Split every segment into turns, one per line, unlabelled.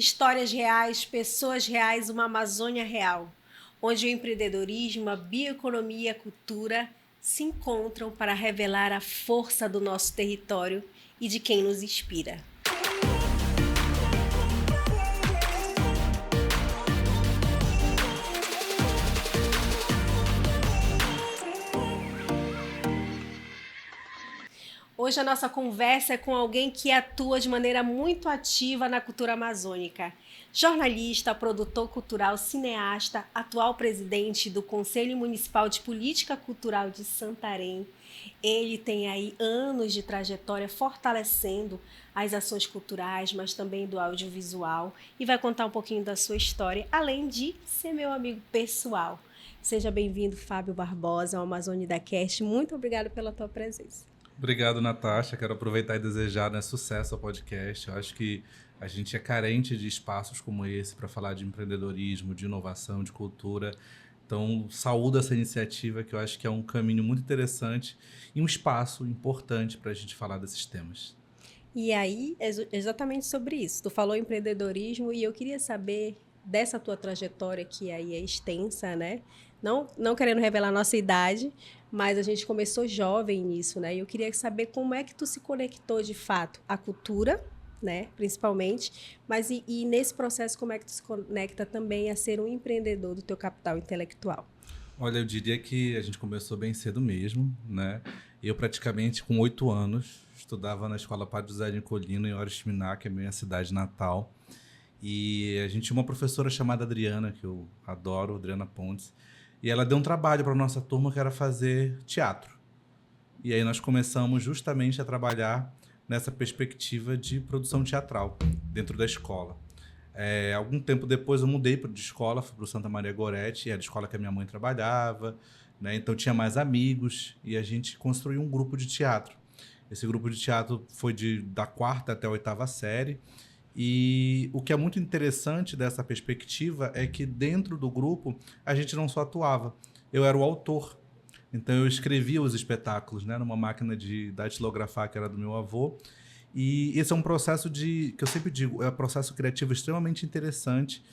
Histórias reais, pessoas reais, uma Amazônia real, onde o empreendedorismo, a bioeconomia e a cultura se encontram para revelar a força do nosso território e de quem nos inspira. Hoje a nossa conversa é com alguém que atua de maneira muito ativa na cultura amazônica. Jornalista, produtor cultural, cineasta, atual presidente do Conselho Municipal de Política Cultural de Santarém. Ele tem aí anos de trajetória fortalecendo as ações culturais, mas também do audiovisual, e vai contar um pouquinho da sua história, além de ser meu amigo pessoal. Seja bem-vindo, Fábio Barbosa, ao Amazônia Cast. Muito obrigada pela tua presença.
Obrigado, Natasha. Quero aproveitar e desejar, sucesso ao podcast. Eu acho que a gente é carente de espaços como esse para falar de empreendedorismo, de inovação, de cultura. Então, saúdo essa iniciativa, que eu acho que é um caminho muito interessante e um espaço importante para a gente falar desses temas.
E aí, é exatamente sobre isso. Tu falou empreendedorismo e eu queria saber dessa tua trajetória, que aí é extensa, né? Não querendo revelar a nossa idade, mas a gente começou jovem nisso, né? E eu queria saber como é que tu se conectou de fato à cultura, né? Principalmente, mas e nesse processo como é que tu se conecta também a ser um empreendedor do teu capital intelectual?
Olha, eu diria que a gente começou bem cedo mesmo, né? Eu praticamente com 8 anos estudava na Escola Padre José de Encolino, em Oriximiná, que é a minha cidade natal. E a gente tinha uma professora chamada Adriana, que eu adoro, Adriana Pontes, e ela deu um trabalho para a nossa turma que era fazer teatro. E aí nós começamos justamente a trabalhar nessa perspectiva de produção teatral dentro da escola. Algum tempo depois eu mudei de escola, fui para o Santa Maria Gorete, era a escola que a minha mãe trabalhava, né? Então tinha mais amigos e a gente construiu um grupo de teatro. Esse grupo de teatro foi da 4ª até a 8ª série. E o que é muito interessante dessa perspectiva é que dentro do grupo a gente não só atuava, eu era o autor. Então eu escrevia os espetáculos, né, numa máquina de datilografar que era do meu avô. E esse é um processo que eu sempre digo, é um processo criativo extremamente interessante.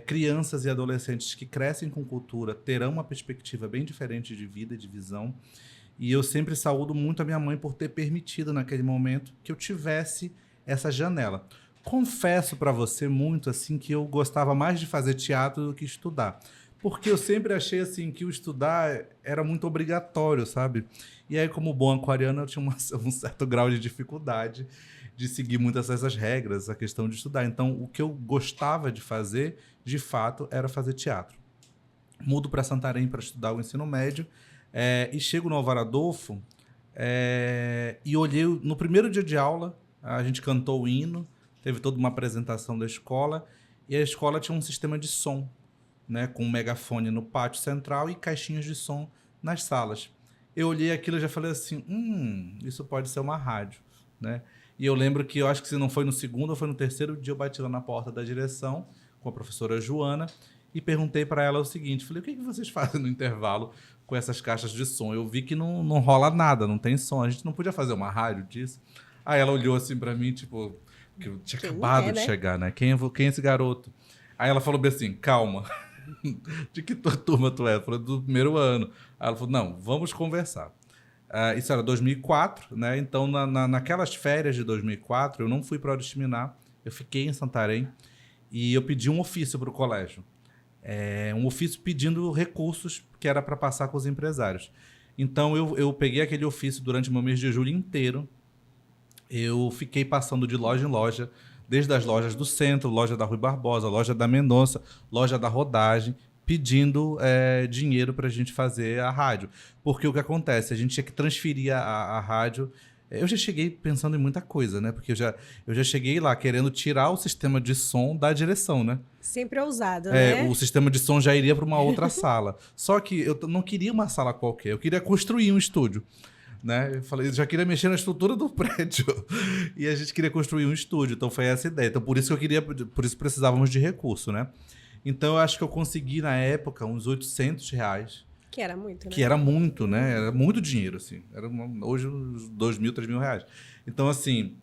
Crianças e adolescentes que crescem com cultura terão uma perspectiva bem diferente de vida e de visão. E eu sempre saúdo muito a minha mãe por ter permitido naquele momento que eu tivesse essa janela. Confesso para você muito assim que eu gostava mais de fazer teatro do que estudar, porque eu sempre achei assim que o estudar era muito obrigatório, sabe? E aí, como bom aquariano, eu tinha um certo grau de dificuldade de seguir muitas dessas regras, a questão de estudar. Então, o que eu gostava de fazer, de fato, era fazer teatro. Mudo para Santarém para estudar o ensino médio e chego no Álvaro Adolfo e olhei no primeiro dia de aula, a gente cantou o hino. Teve toda uma apresentação da escola e a escola tinha um sistema de som, né, com um megafone no pátio central e caixinhas de som nas salas. Eu olhei aquilo e já falei assim, isso pode ser uma rádio, né? E eu lembro que eu acho que se não foi no segundo ou foi no terceiro dia eu bati lá na porta da direção com a professora Joana e perguntei para ela o seguinte, falei, o que vocês fazem no intervalo com essas caixas de som? Eu vi que não rola nada, não tem som, a gente não podia fazer uma rádio disso? Aí ela olhou assim para mim, tipo... que eu tinha acabado de chegar, né? Quem é esse garoto? Aí ela falou bem assim, calma, de que turma tu é? Eu falei, do primeiro ano. Aí ela falou, não, vamos conversar. Isso era 2004, né? Então, naquelas férias de 2004, eu não fui para Oriximiná, eu fiquei em Santarém e eu pedi um ofício para o colégio. Um ofício pedindo recursos que era para passar com os empresários. Então, eu peguei aquele ofício durante o meu mês de julho inteiro. Eu fiquei passando de loja em loja, desde as lojas do centro, loja da Rui Barbosa, loja da Mendonça, loja da Rodagem, pedindo dinheiro para a gente fazer a rádio. Porque o que acontece? A gente tinha que transferir a rádio. Eu já cheguei pensando em muita coisa, né? Porque eu já cheguei lá querendo tirar o sistema de som da direção, né?
Sempre ousado, né?
O sistema de som já iria para uma outra sala. Só que eu não queria uma sala qualquer, eu queria construir um estúdio. Né? Eu falei, já queria mexer na estrutura do prédio e a gente queria construir um estúdio, então foi essa a ideia. Então por isso precisávamos de recurso, né? Então eu acho que eu consegui na época uns R$800
Que era muito, né?
Que era muito, né? Era muito dinheiro, assim. Hoje, uns 2.000, 3.000 reais. Então, assim,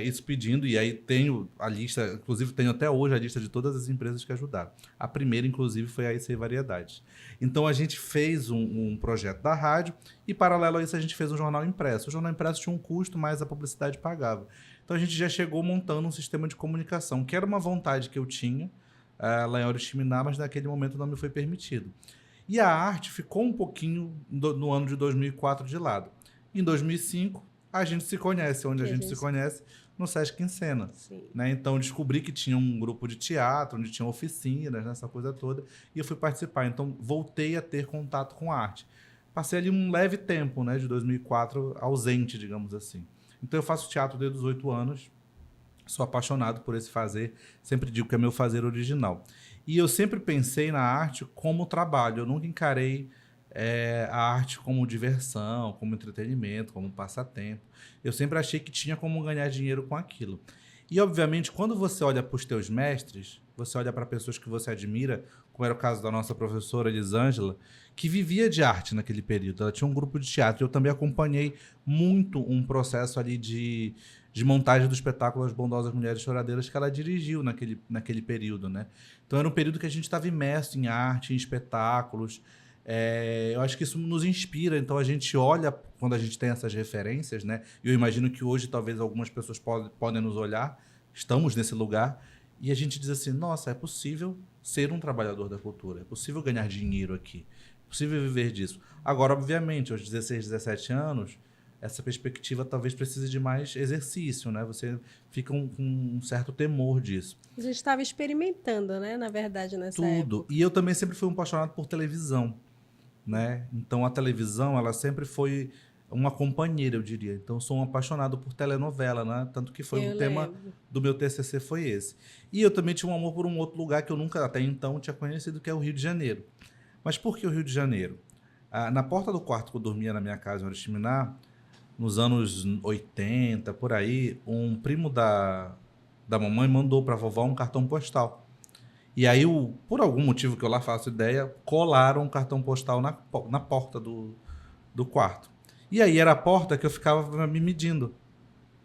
isso pedindo, e aí tenho a lista, inclusive tenho até hoje a lista de todas as empresas que ajudaram. A primeira, inclusive, foi a IC Variedades. Então, a gente fez um projeto da rádio e, paralelo a isso, a gente fez um jornal impresso. O jornal impresso tinha um custo, mas a publicidade pagava. Então, a gente já chegou montando um sistema de comunicação, que era uma vontade que eu tinha lá em Oriximiná, mas naquele momento não me foi permitido. E a arte ficou um pouquinho no ano de 2004 de lado. Em 2005, a gente se conhece, onde a gente se conhece no Sesc em Cena. Né? Então, descobri que tinha um grupo de teatro, onde tinha oficinas, né, essa coisa toda, e eu fui participar. Então, voltei a ter contato com a arte. Passei ali um leve tempo, né, de 2004, ausente, digamos assim. Então, eu faço teatro desde os 8 anos, sou apaixonado por esse fazer, sempre digo que é meu fazer original. E eu sempre pensei na arte como trabalho, eu nunca encarei a arte como diversão, como entretenimento, como passatempo. Eu sempre achei que tinha como ganhar dinheiro com aquilo. E, obviamente, quando você olha para os teus mestres, você olha para pessoas que você admira, como era o caso da nossa professora Elisângela, que vivia de arte naquele período. Ela tinha um grupo de teatro. Eu também acompanhei muito um processo ali de montagem do espetáculo As Bondosas Mulheres Choradeiras que ela dirigiu naquele período, né? Então, era um período que a gente estava imerso em arte, em espetáculos. Eu acho que isso nos inspira. Então, a gente olha, quando a gente tem essas referências, né? E eu imagino que hoje, talvez, algumas pessoas podem nos olhar, estamos nesse lugar, e a gente diz assim, nossa, é possível ser um trabalhador da cultura, é possível ganhar dinheiro aqui, é possível viver disso. Agora, obviamente, aos 16, 17 anos, essa perspectiva talvez precise de mais exercício, né? Você fica com um certo temor disso.
A gente estava experimentando, né? Na verdade, nessa
Tudo.
época.
E eu também sempre fui um apaixonado por televisão, né? Então, a televisão, ela sempre foi uma companheira, eu diria. Então, eu sou um apaixonado por telenovela, né? Tanto que foi o tema do meu TCC foi esse. E eu também tinha um amor por um outro lugar que eu nunca, até então, tinha conhecido, que é o Rio de Janeiro. Mas por que o Rio de Janeiro? Na porta do quarto que eu dormia na minha casa em Oriximiná, nos anos 80, por aí, um primo da mamãe mandou para a vovó um cartão postal. E aí, por algum motivo que eu lá faço ideia, colaram um cartão postal na porta do quarto. E aí era a porta que eu ficava me medindo,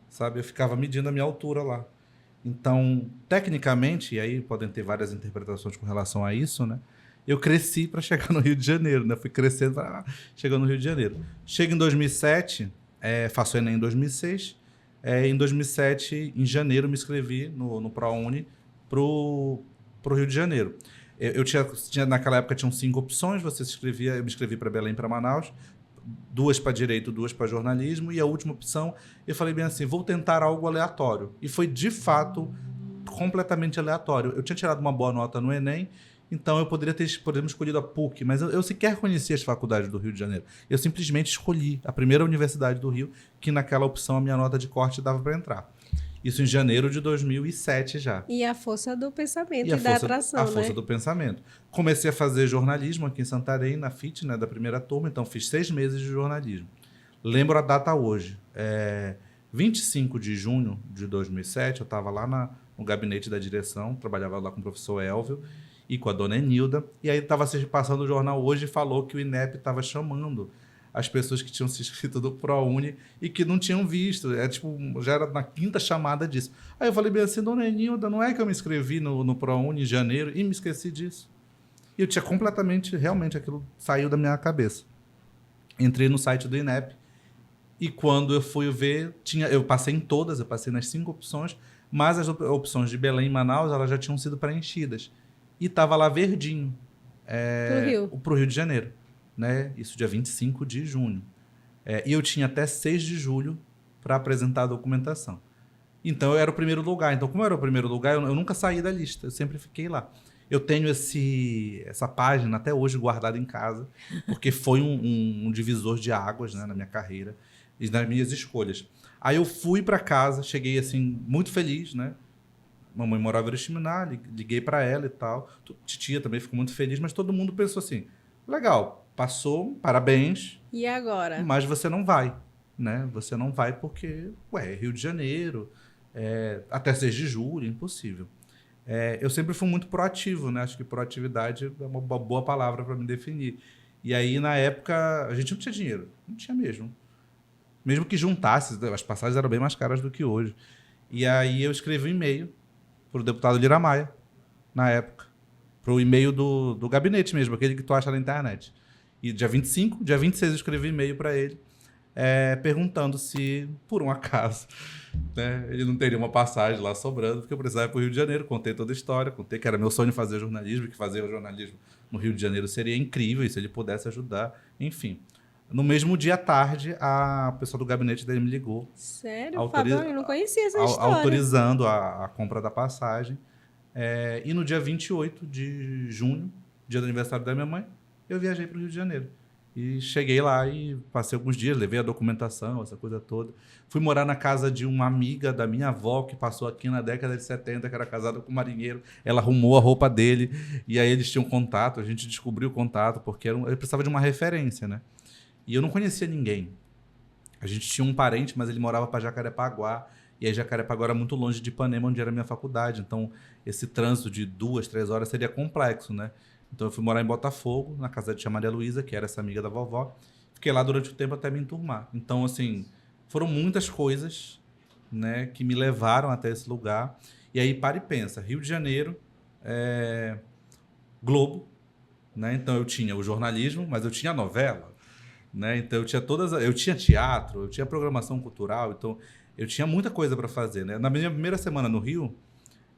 sabe? Eu ficava medindo a minha altura lá. Então, tecnicamente, e aí podem ter várias interpretações com relação a isso, né? Eu cresci para chegar no Rio de Janeiro, né? Fui crescendo para chegar no Rio de Janeiro. Chego em 2007, faço Enem em 2006. Em 2007, em janeiro, me inscrevi no ProUni pro Rio de Janeiro. Eu tinha naquela época tinham 5 opções, você se inscrevia, eu me inscrevi para Belém e para Manaus, 2 para direito, 2 para jornalismo, e a última opção, eu falei bem assim, vou tentar algo aleatório. E foi, de fato, completamente aleatório. Eu tinha tirado uma boa nota no Enem, então eu poderíamos escolhido a PUC, mas eu sequer conhecia as faculdades do Rio de Janeiro. Eu simplesmente escolhi a primeira universidade do Rio, que naquela opção a minha nota de corte dava para entrar. Isso em janeiro de 2007 já.
E a força do pensamento e da atração, né?
A força do pensamento. Comecei a fazer jornalismo aqui em Santarém, na FIT, né, da primeira turma, então fiz 6 meses de jornalismo. Lembro a data hoje. 25 de junho de 2007, eu estava lá no gabinete da direção, trabalhava lá com o professor Elvio e com a dona Enilda, e aí estava se passando o jornal hoje e falou que o INEP estava chamando as pessoas que tinham se inscrito do ProUni e que não tinham visto. Já era na 5ª chamada disso. Aí eu falei bem assim, dona Enilda, não é que eu me inscrevi no ProUni em janeiro e me esqueci disso. E eu tinha realmente aquilo saiu da minha cabeça. Entrei no site do INEP e quando eu fui ver, eu passei em todas, eu passei nas 5 opções, mas as opções de Belém e Manaus elas já tinham sido preenchidas. E estava lá verdinho. Pro Rio de Janeiro. Né? Isso dia 25 de junho. E eu tinha até 6 de julho para apresentar a documentação. Então, eu era o primeiro lugar. Então, como eu era o primeiro lugar, eu nunca saí da lista. Eu sempre fiquei lá. Eu tenho essa página até hoje guardada em casa, porque foi um divisor de águas, né, na minha carreira e nas minhas escolhas. Aí eu fui para casa, cheguei assim, muito feliz, né? Mamãe morava em Oriximiná, liguei para ela e tal. Titia também ficou muito feliz, mas todo mundo pensou assim, legal, passou, parabéns.
E agora?
Mas você não vai, né? Você não vai porque, Rio de Janeiro, até 6 de julho, impossível. Eu sempre fui muito proativo, né? Acho que proatividade é uma boa palavra para me definir. E aí, na época, a gente não tinha dinheiro. Não tinha mesmo. Mesmo que juntasse, as passagens eram bem mais caras do que hoje. E aí eu escrevi um e-mail para o deputado Lira Maia, na época. Para o e-mail do gabinete mesmo, aquele que tu acha na internet. E dia 25, dia 26 eu escrevi um e-mail para ele, perguntando se, por um acaso, né, ele não teria uma passagem lá sobrando, porque eu precisava ir para o Rio de Janeiro. Contei toda a história, contei que era meu sonho fazer jornalismo, que fazer o jornalismo no Rio de Janeiro seria incrível, e se ele pudesse ajudar, enfim. No mesmo dia à tarde, a pessoa do gabinete dele me ligou.
Sério, Fábio? Eu não conhecia essa história.
Autorizando a compra da passagem. E no dia 28 de junho, dia do aniversário da minha mãe, eu viajei para o Rio de Janeiro. E cheguei lá e passei alguns dias, levei a documentação, essa coisa toda. Fui morar na casa de uma amiga da minha avó, que passou aqui na década de 70, que era casada com um marinheiro. Ela arrumou a roupa dele, e aí eles tinham contato, a gente descobriu o contato, porque ele precisava de uma referência, né? E eu não conhecia ninguém. A gente tinha um parente, mas ele morava para Jacarepaguá, e aí Jacarepaguá era muito longe de Ipanema, onde era a minha faculdade. Então, esse trânsito de 2, 3 horas seria complexo, né? Então, eu fui morar em Botafogo, na casa da tia Maria Luísa, que era essa amiga da vovó. Fiquei lá durante o tempo até me enturmar. Então, assim, foram muitas coisas, né, que me levaram até esse lugar. E aí, para e pensa, Rio de Janeiro, Globo, né? Então, eu tinha o jornalismo, mas eu tinha a novela, né? Então, eu tinha teatro, eu tinha programação cultural, então eu tinha muita coisa para fazer, né? Na minha primeira semana no Rio,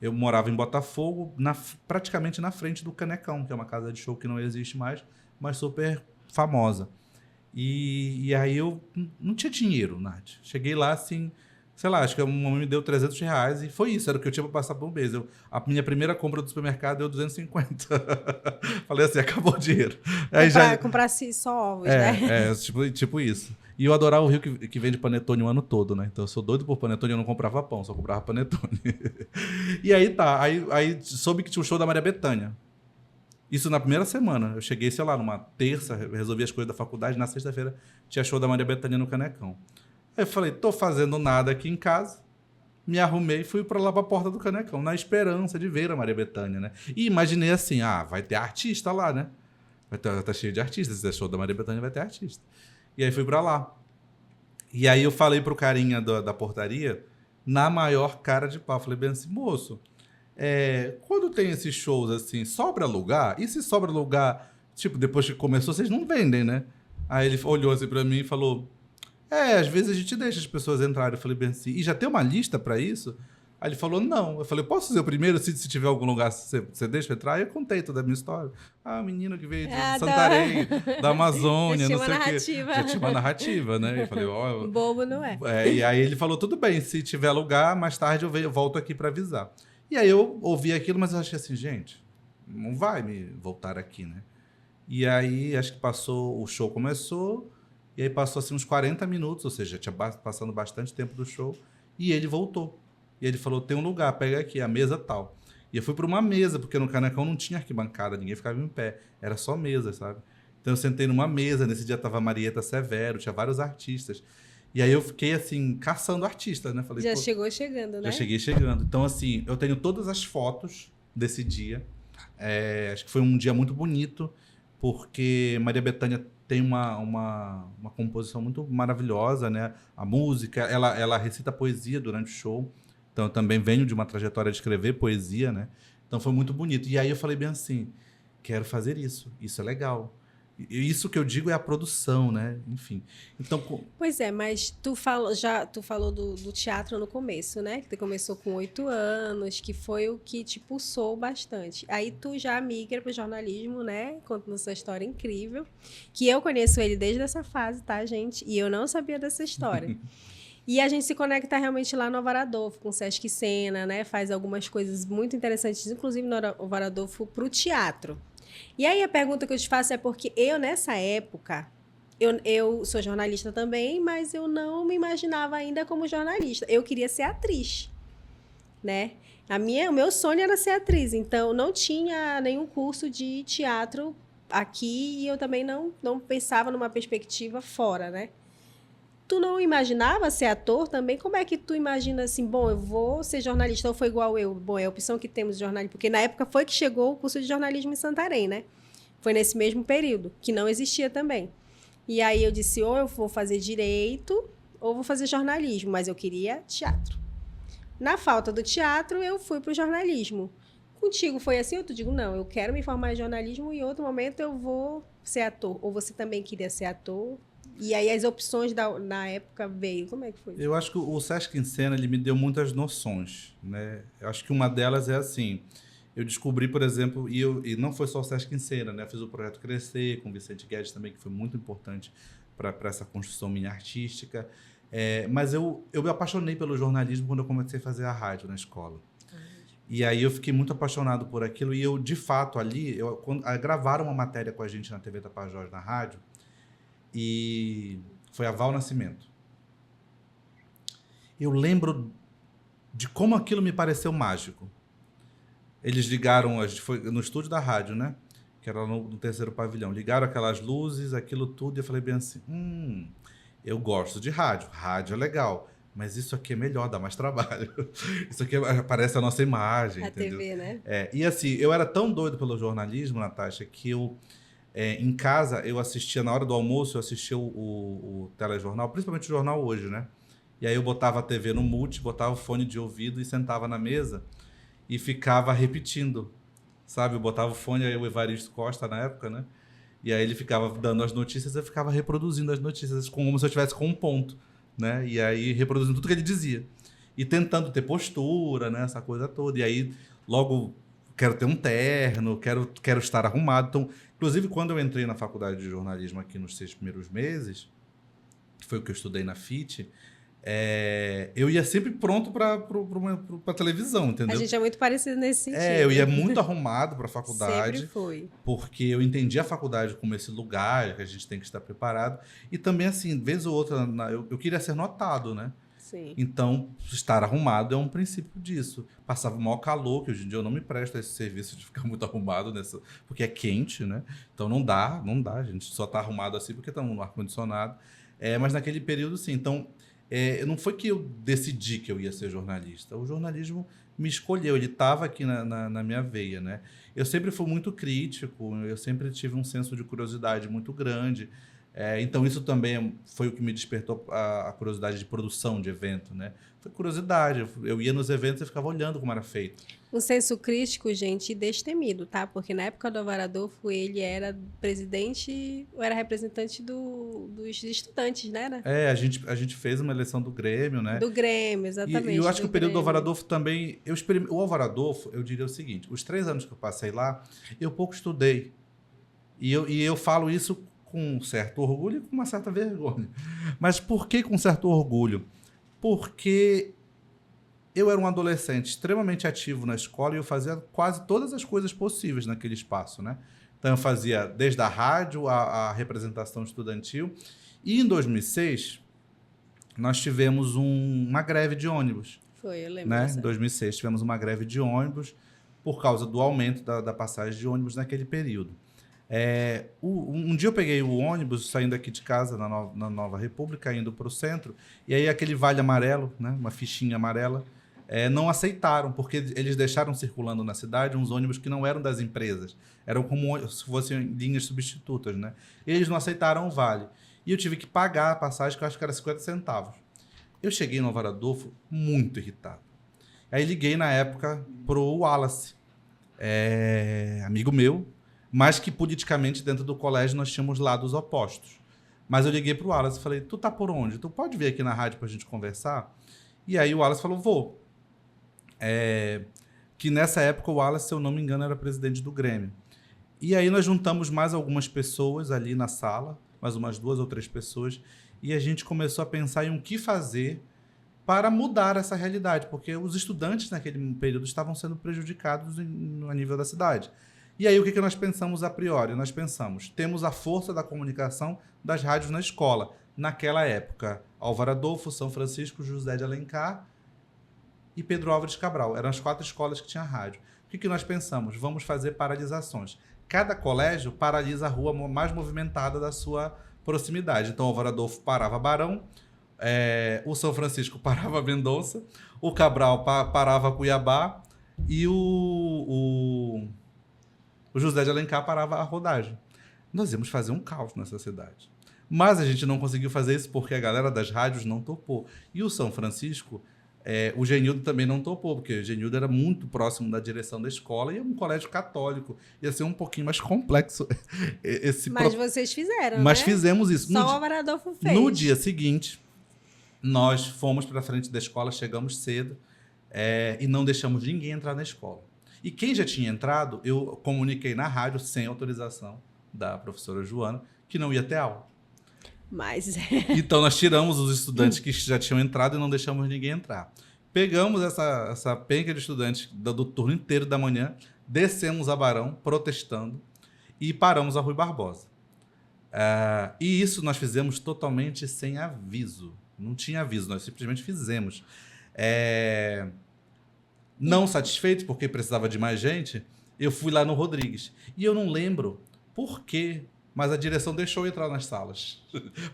eu morava em Botafogo, praticamente na frente do Canecão, que é uma casa de show que não existe mais, mas super famosa. E aí eu não tinha dinheiro, Nath. Cheguei lá assim, sei lá, acho que a mamãe me deu R$300 e foi isso, era o que eu tinha para passar por um mês. A minha primeira compra do supermercado deu 250. Falei assim, acabou o dinheiro. Aí
comprar só ovos, né?
Tipo isso. E eu adorava o Rio que vende panetone o ano todo, né? Então eu sou doido por panetone, eu não comprava pão, só comprava panetone. E aí tá, aí soube que tinha o show da Maria Bethânia. Isso na primeira semana. Eu cheguei, sei lá, numa terça, resolvi as coisas da faculdade, na sexta-feira tinha show da Maria Bethânia no Canecão. Aí eu falei, tô fazendo nada aqui em casa, me arrumei e fui pra lá pra porta do Canecão, na esperança de ver a Maria Bethânia, né? E imaginei assim, vai ter artista lá, né? Tá cheio de artistas, se é show da Maria Bethânia vai ter artista. E aí fui pra lá. E aí eu falei pro carinha da portaria, na maior cara de pau, falei bem assim, moço, quando tem esses shows assim, sobra lugar? E se sobra lugar, tipo, depois que começou, vocês não vendem, né? Aí ele olhou assim pra mim e falou, às vezes a gente deixa as pessoas entrarem. Eu falei bem assim, e já tem uma lista pra isso? Aí ele falou, não. Eu falei, posso ser o primeiro? Se tiver algum lugar, você deixa eu entrar? Aí eu contei toda a minha história. O menino que veio de Santarém, da Amazônia, não sei o quê. Já tinha uma narrativa, né? Eu falei,
bobo não é.
E aí ele falou, tudo bem, se tiver lugar, mais tarde eu volto aqui pra avisar. E aí eu ouvi aquilo, mas eu achei assim, gente, não vai me voltar aqui, né? E aí acho que o show começou, e aí passou assim uns 40 minutos, ou seja, tinha passando bastante tempo do show, e ele voltou. E ele falou, tem um lugar, pega aqui, a mesa tal. E eu fui para uma mesa, porque no Canecão não tinha arquibancada, ninguém ficava em pé, era só mesa, sabe? Então eu sentei numa mesa, nesse dia tava a Marieta Severo, tinha vários artistas. E aí eu fiquei assim, caçando artistas, né? Falei,
já chegou chegando, né?
Já cheguei chegando. Então assim, eu tenho todas as fotos desse dia. Acho que foi um dia muito bonito, porque Maria Bethânia tem uma composição muito maravilhosa, né? A música, ela recita poesia durante o show. Então, eu também venho de uma trajetória de escrever poesia, né? Então, foi muito bonito. E aí eu falei bem assim, quero fazer isso. Isso é legal. E isso que eu digo é a produção, né? Enfim. Então,
pois é, mas tu falou do teatro no começo, né? Que tu começou com 8 anos, que foi o que te pulsou bastante. Aí tu já migra para o jornalismo, né? Contando essa história incrível. Que eu conheço ele desde essa fase, tá, gente? E eu não sabia dessa história. E a gente se conecta realmente lá no Alvaradolfo, com o Sesc Cena, né? Faz algumas coisas muito interessantes, inclusive no Alvaradolfo, para o teatro. E aí a pergunta que eu te faço é porque eu, nessa época, eu sou jornalista também, mas eu não me imaginava ainda como jornalista. Eu queria ser atriz, né? O meu sonho era ser atriz, então não tinha nenhum curso de teatro aqui e eu também não pensava numa perspectiva fora, né? Tu não imaginava ser ator também? Como é que tu imagina assim, bom, eu vou ser jornalista, ou foi igual eu? Bom, é a opção que temos de jornalismo, porque na época foi que chegou o curso de jornalismo em Santarém, né? Foi nesse mesmo período, que não existia também. E aí eu disse, ou eu vou fazer direito, ou vou fazer jornalismo, mas eu queria teatro. Na falta do teatro, eu fui para o jornalismo. Contigo foi assim, ou tu digo, não, eu quero me formar em jornalismo e em outro momento eu vou ser ator. Ou você também queria ser ator? E aí as opções na época veio. Como é que foi?
Eu acho que o Sesc em Cena, ele me deu muitas noções, né? Eu acho que uma delas é assim, eu descobri, por exemplo, e não foi só o Sesc em Cena, né? Eu fiz o Projeto Crescer com o Vicente Guedes também, que foi muito importante para essa construção minha artística. Mas eu me apaixonei pelo jornalismo quando eu comecei a fazer a rádio na escola. E aí eu fiquei muito apaixonado por aquilo. E eu, de fato, ali, gravaram uma matéria com a gente na TV Tapajós, na rádio, e foi a Val Nascimento. Eu lembro de como aquilo me pareceu mágico. Eles ligaram, a gente foi no estúdio da rádio, né? Que era no terceiro pavilhão. Ligaram aquelas luzes, aquilo tudo, e eu falei bem assim, eu gosto de rádio. Rádio é legal. Mas isso aqui é melhor, dá mais trabalho. Isso aqui aparece a nossa imagem,
A
entendeu?
TV, né?
E assim, eu era tão doido pelo jornalismo, Natasha, que eu, em casa, eu assistia, na hora do almoço, eu assistia o telejornal, principalmente o Jornal Hoje, né? E aí eu botava a TV no mute, botava o fone de ouvido e sentava na mesa e ficava repetindo, sabe? Eu botava o fone, aí o Evaristo Costa, na época, né? E aí ele ficava dando as notícias, eu ficava reproduzindo as notícias, como se eu estivesse com um ponto, né? E aí reproduzindo tudo que ele dizia. E tentando ter postura, né? Essa coisa toda. E aí, logo, quero ter um terno, quero estar arrumado. Então, inclusive, quando eu entrei na faculdade de jornalismo aqui nos 6 primeiros meses, que foi o que eu estudei na FIT, eu ia sempre pronto para televisão, entendeu?
A gente é muito parecido nesse sentido.
Eu ia muito arrumado para a faculdade.
Sempre foi.
Porque eu entendi a faculdade como esse lugar que a gente tem que estar preparado. E também, assim, vez ou outra, eu queria ser notado, né?
Sim.
Então, estar arrumado é um princípio disso. Passava o maior calor, que hoje em dia eu não me presto a esse serviço de ficar muito arrumado, porque é quente, né? Então não dá, a gente só está arrumado assim porque estamos no ar-condicionado. Mas naquele período, sim. Então, não foi que eu decidi que eu ia ser jornalista. O jornalismo me escolheu, ele estava aqui na minha veia, né? Eu sempre fui muito crítico, eu sempre tive um senso de curiosidade muito grande. Então, isso também foi o que me despertou a curiosidade de produção de evento, né? Foi curiosidade. Eu ia nos eventos e ficava olhando como era feito.
Um senso crítico, gente, destemido, tá? Porque na época do Álvaro Adolfo, ele era presidente, ou era representante dos estudantes, né?
A gente fez uma eleição do Grêmio, né?
Do Grêmio, exatamente.
E eu acho que o período do Álvaro Adolfo também... O Álvaro Adolfo, eu diria o seguinte, os 3 anos que eu passei lá, eu pouco estudei. E eu falo isso com um certo orgulho e com uma certa vergonha. Mas por que com certo orgulho? Porque eu era um adolescente extremamente ativo na escola e eu fazia quase todas as coisas possíveis naquele espaço, né? Então eu fazia desde a rádio, a representação estudantil. E em 2006, nós tivemos uma greve de ônibus.
Foi, eu lembro.
Né? Em 2006 tivemos uma greve de ônibus por causa do aumento da passagem de ônibus naquele período. Um dia eu peguei o ônibus saindo aqui de casa na Nova República, indo para o centro, e aí aquele vale amarelo, né, uma fichinha amarela, não aceitaram, porque eles deixaram circulando na cidade uns ônibus que não eram das empresas, eram como se fossem linhas substitutas, né? E eles não aceitaram o vale. E eu tive que pagar a passagem, que eu acho que era 50 centavos. Eu cheguei no Álvaro Adolfo muito irritado. Aí liguei na época pro Wallace, amigo meu, mas que politicamente dentro do colégio nós tínhamos lados opostos. Mas eu liguei pro Wallace e falei, tu tá por onde? Tu pode vir aqui na rádio pra gente conversar? E aí o Wallace falou, vou. Que nessa época o Wallace, se eu não me engano, era presidente do Grêmio. E aí nós juntamos mais algumas pessoas ali na sala, mais umas 2 ou 3 pessoas, e a gente começou a pensar em o que fazer para mudar essa realidade, porque os estudantes naquele período estavam sendo prejudicados a nível da cidade. E aí o que nós pensamos a priori? Nós pensamos, temos a força da comunicação das rádios na escola. Naquela época, Álvaro Adolfo, São Francisco, José de Alencar e Pedro Álvares Cabral. Eram as 4 escolas que tinham rádio. O que nós pensamos? Vamos fazer paralisações. Cada colégio paralisa a rua mais movimentada da sua proximidade. Então, Álvaro Adolfo parava Barão, o São Francisco parava Mendonça, o Cabral parava Cuiabá e o o José de Alencar parava a rodagem. Nós íamos fazer um caos nessa cidade. Mas a gente não conseguiu fazer isso porque a galera das rádios não topou. E o São Francisco, o Genildo também não topou, porque o Genildo era muito próximo da direção da escola e é um colégio católico. Ia ser um pouquinho mais complexo.
Mas vocês fizeram,
Mas
né?
fizemos isso.
Só o Álvaro Adolfo fez.
No dia seguinte, nós fomos para frente da escola, chegamos cedo e não deixamos ninguém entrar na escola. E quem já tinha entrado, eu comuniquei na rádio, sem autorização da professora Joana, que não ia ter aula.
Mas...
Então, nós tiramos os estudantes que já tinham entrado e não deixamos ninguém entrar. Pegamos essa penca de estudantes do turno inteiro da manhã, descemos a Barão, protestando, e paramos a Rui Barbosa. E isso nós fizemos totalmente sem aviso. Não tinha aviso, nós simplesmente fizemos. Não satisfeito, porque precisava de mais gente, eu fui lá no Rodrigues. E eu não lembro por quê, mas a direção deixou eu entrar nas salas.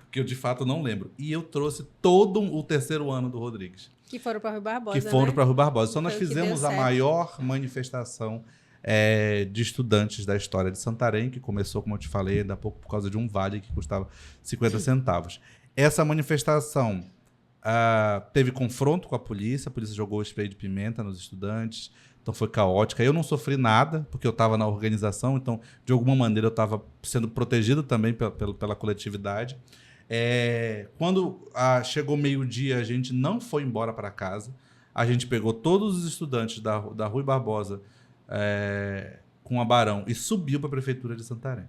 Porque eu, de fato, não lembro. E eu trouxe todo o terceiro ano do Rodrigues.
Que foram para Rui Barbosa,
Que foram,
né?
para Rui Barbosa. Então, nós
Foi o que
fizemos
deu
a
certo.
maior manifestação de estudantes da história de Santarém, que começou, como eu te falei, ainda há pouco, por causa de um vale que custava 50 centavos. Essa manifestação teve confronto com a polícia jogou spray de pimenta nos estudantes, então foi caótica. Eu não sofri nada, porque eu estava na organização, então, de alguma maneira, eu estava sendo protegido também pela coletividade. Quando chegou meio-dia, a gente não foi embora para casa, a gente pegou todos os estudantes da Rui Barbosa com a Barão e subiu para a Prefeitura de Santarém.